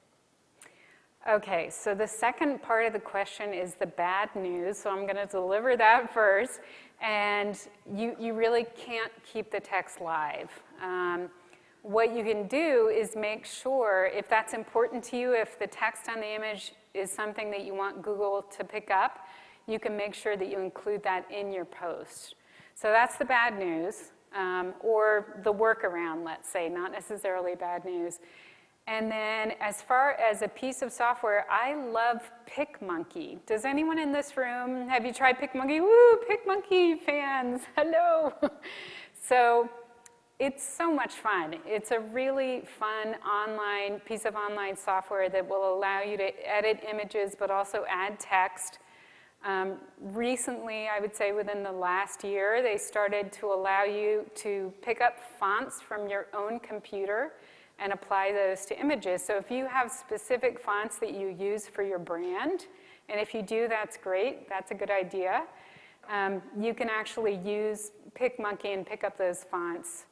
Okay, so the second part of the question is the bad news, so I'm going to deliver that first. And you really can't keep the text live. What you can do is make sure, if that's important to you, if the text on the image is something that you want Google to pick up, you can make sure that you include that in your post. So that's the bad news, or the workaround, let's say, not necessarily bad news. And then as far as a piece of software, I love PicMonkey. Does anyone in this room, have you tried PicMonkey? Woo, PicMonkey fans, hello. So it's so much fun. It's a really fun piece of online software that will allow you to edit images but also add text. Recently, I would say within the last year, they started to allow you to pick up fonts from your own computer and apply those to images. So if you have specific fonts that you use for your brand, and if you do, that's great, that's a good idea. You can actually use PicMonkey and pick up those fonts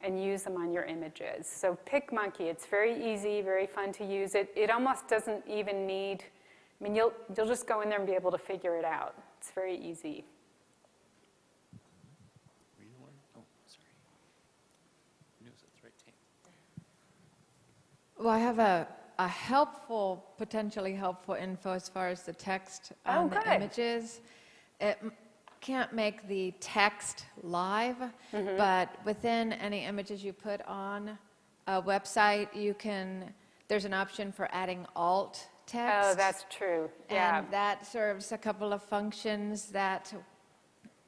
and use them on your images. So PicMonkey, it's very easy, very fun to use. It almost doesn't even need, I mean, you'll just go in there and be able to figure it out. It's very easy. Well, I have a helpful, potentially helpful info as far as the text on the images. It can't make the text live, but within any images you put on a website, there's an option for adding alt text. Oh, that's true, yeah. And that serves a couple of functions that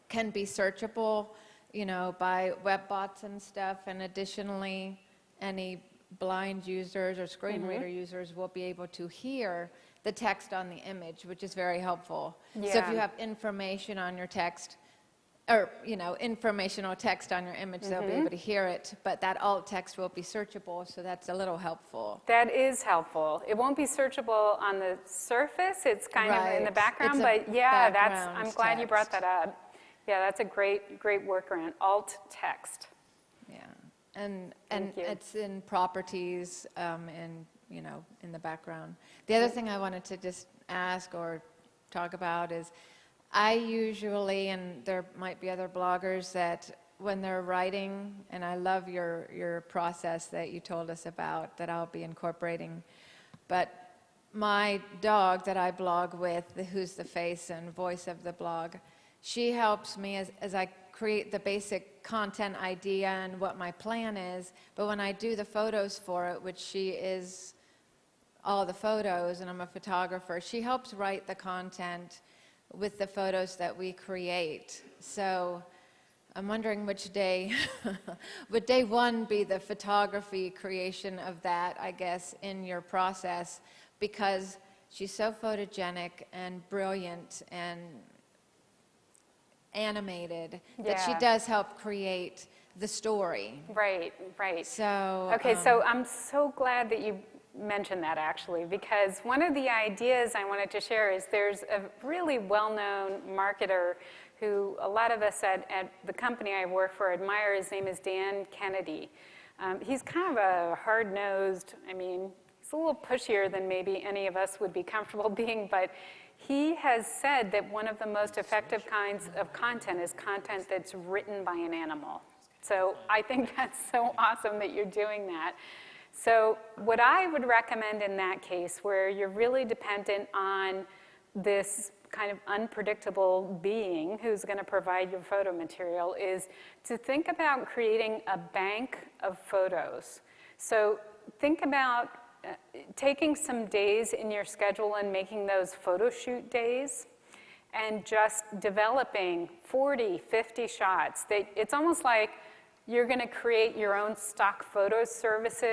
can be searchable, you know, by web bots and stuff. And additionally, any blind users or screen reader users will be able to hear the text on the image, which is very helpful. Yeah. So if you have information on your text, or, you know, informational text on your image, they'll be able to hear it, but that alt text will be searchable, so that's a little helpful. That is helpful. It won't be searchable on the surface. It's kind of in the Right. background, It's a but yeah, background I'm glad you brought text. that up. Yeah, that's a great workaround, alt text. Yeah, and Thank you. it's in properties, and, you know, in the background. The other thing I wanted to just ask or talk about is, I usually, and there might be other bloggers that when they're writing, and I love your process that you told us about that I'll be incorporating, but my dog that I blog with, who's the face and voice of the blog, she helps me as I create the basic content idea and what my plan is, but when I do the photos for it, which she is all the photos, and I'm a photographer, she helps write the content with the photos that we create. So I'm wondering which day, would day one be the photography creation of that, I guess, in your process? Because she's so photogenic and brilliant and animated that she Yeah. does help create the story. Right, right. So, Okay, so I'm so glad that you mentioned that actually, because one of the ideas I wanted to share is there's a really well-known marketer who a lot of us at the company I work for admire. His name is Dan Kennedy. He's kind of a hard-nosed, I mean, he's a little pushier than maybe any of us would be comfortable being, but he has said that one of the most effective kinds of content is content that's written by an animal. So I think that's so awesome that you're doing that. So what I would recommend in that case, where you're really dependent on this kind of unpredictable being who's going to provide your photo material, is to think about creating a bank of photos. So think about taking some days in your schedule and making those photo shoot days, and just developing 40, 50 shots. It's almost like you're going to create your own stock photo service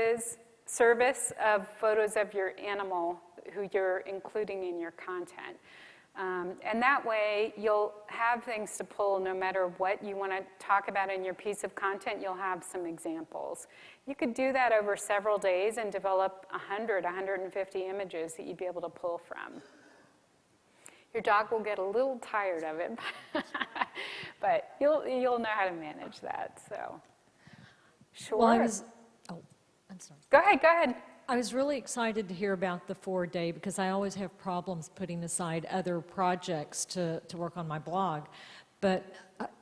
of photos of your animal who you're including in your content. And that way, you'll have things to pull no matter what you want to talk about in your piece of content. You'll have some examples. You could do that over several days and develop 100, 150 images that you'd be able to pull from. Your dog will get a little tired of it, but you'll know how to manage that. So, sure. Well, I'm sorry. Go ahead. I was really excited to hear about the 4-day because I always have problems putting aside other projects to work on my blog. But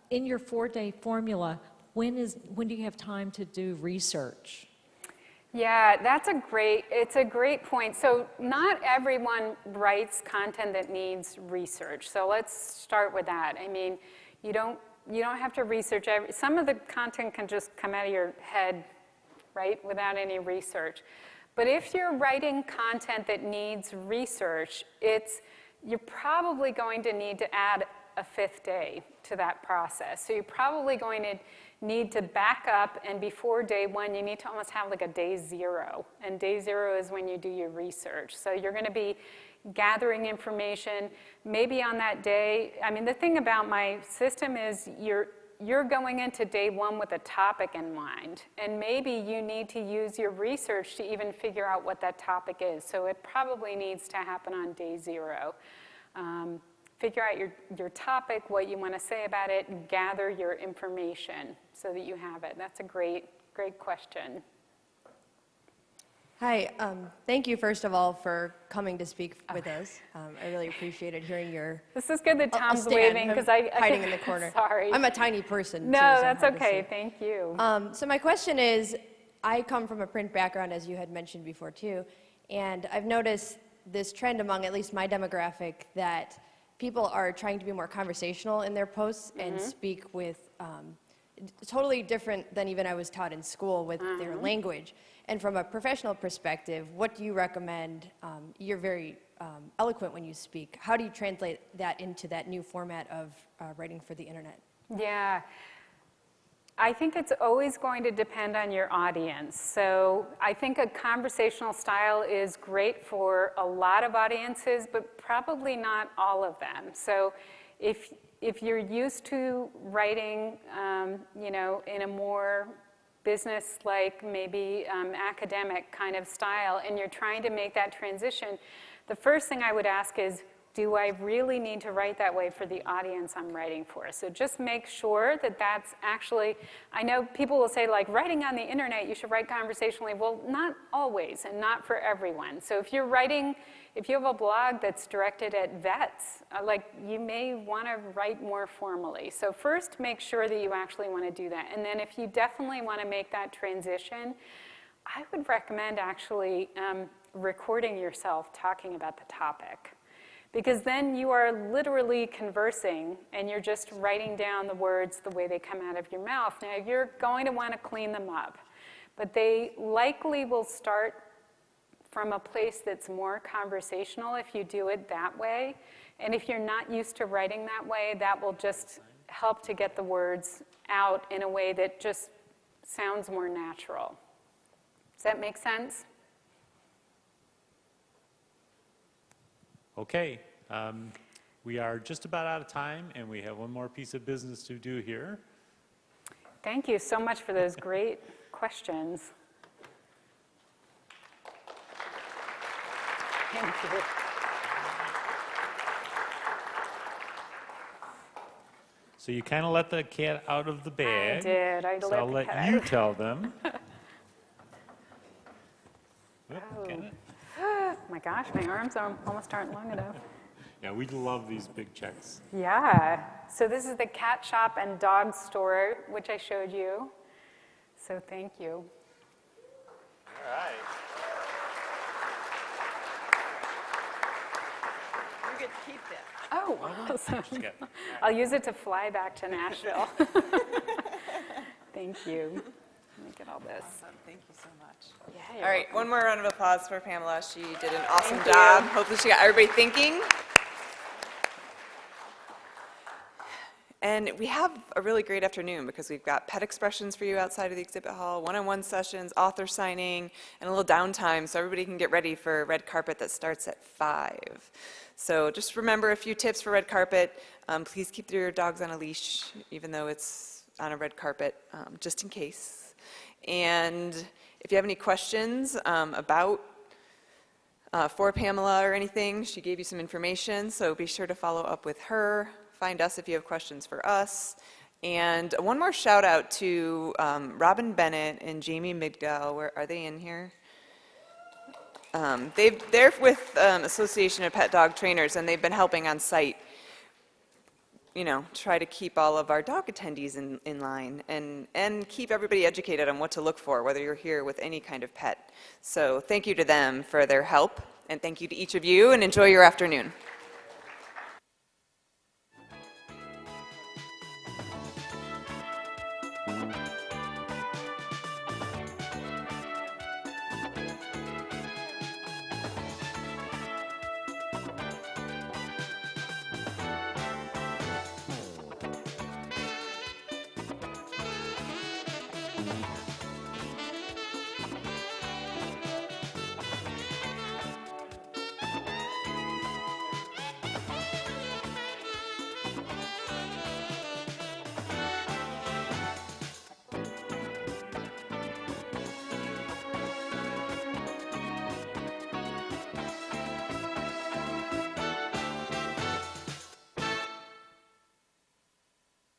in your 4-day formula, when do you have time to do research? Yeah, it's a great point. So not everyone writes content that needs research. So let's start with that. I mean, you don't have to research some of the content can just come out of your head, right, without any research. But if you're writing content that needs research, you're probably going to need to add a 5th day to that process. So you're probably going to need to back up, and before day 1, you need to almost have like a day 0. And day 0 is when you do your research. So you're going to be gathering information. Maybe on that day, I mean, the thing about my system is you're going into day 1 with a topic in mind, and maybe you need to use your research to even figure out what that topic is. So it probably needs to happen on day 0. Figure out your topic, what you want to say about it, and gather your information so that you have it. That's a great question. Hi, thank you first of all for coming to speak with us. I really appreciated hearing your... This is good that I'll Tom's stand. waving because I hiding in the corner. Sorry. I'm a tiny person. No, too, so that's hard to okay. see. Thank you. So my question is, I come from a print background, as you had mentioned before too, and I've noticed this trend among at least my demographic that people are trying to be more conversational in their posts and speak with totally different than even I was taught in school with their language. And from a professional perspective, what do you recommend? You're very eloquent when you speak. How do you translate that into that new format of writing for the internet? Yeah. I think it's always going to depend on your audience. So I think a conversational style is great for a lot of audiences, but probably not all of them. So if you're used to writing, in a more business-like, maybe academic kind of style, and you're trying to make that transition, the first thing I would ask is, do I really need to write that way for the audience I'm writing for? So just make sure that that's actually, I know people will say, like, writing on the internet, you should write conversationally. Well, not always, and not for everyone. So if you have a blog that's directed at vets, you may want to write more formally. So first, make sure that you actually want to do that. And then if you definitely want to make that transition, I would recommend actually recording yourself talking about the topic. Because then you are literally conversing and you're just writing down the words the way they come out of your mouth. Now, you're going to want to clean them up, but they likely will start from a place that's more conversational if you do it that way. And if you're not used to writing that way, that will just help to get the words out in a way that just sounds more natural. Does that make sense? Okay, we are just about out of time, and we have one more piece of business to do here. Thank you so much for those great questions. Thank you. So you kind of let the cat out of the bag. I did. I So let I'll the let cat you out. tell them. Oh. Get it? Oh my gosh, my arms almost aren't long enough. Yeah, we love these big checks. Yeah. So this is the cat shop and dog store, which I showed you. So thank you. All right. You get to keep that. Oh, awesome. I'll use it to fly back to Nashville. Thank you. Let me get all this. Awesome. Thank you so much. Yeah, you're All right, welcome. one more round of applause for Pamela. She did an awesome Thank you. job. Hopefully she got everybody thinking. And we have a really great afternoon because we've got pet expressions for you outside of the exhibit hall, one-on-one sessions, author signing, and a little downtime so everybody can get ready for red carpet that starts at 5. So just remember a few tips for red carpet. Please keep your dogs on a leash, even though it's on a red carpet, just in case. And if you have any questions about for Pamela or anything, she gave you some information, so be sure to follow up with her. Find us if you have questions for us. And one more shout out to Robin Bennett and Jamie Migdal. Where are they in here? They're with Association of Pet Dog Trainers, and they've been helping on site, you know, try to keep all of our dog attendees in line and keep everybody educated on what to look for, whether you're here with any kind of pet. So thank you to them for their help, and thank you to each of you, and enjoy your afternoon.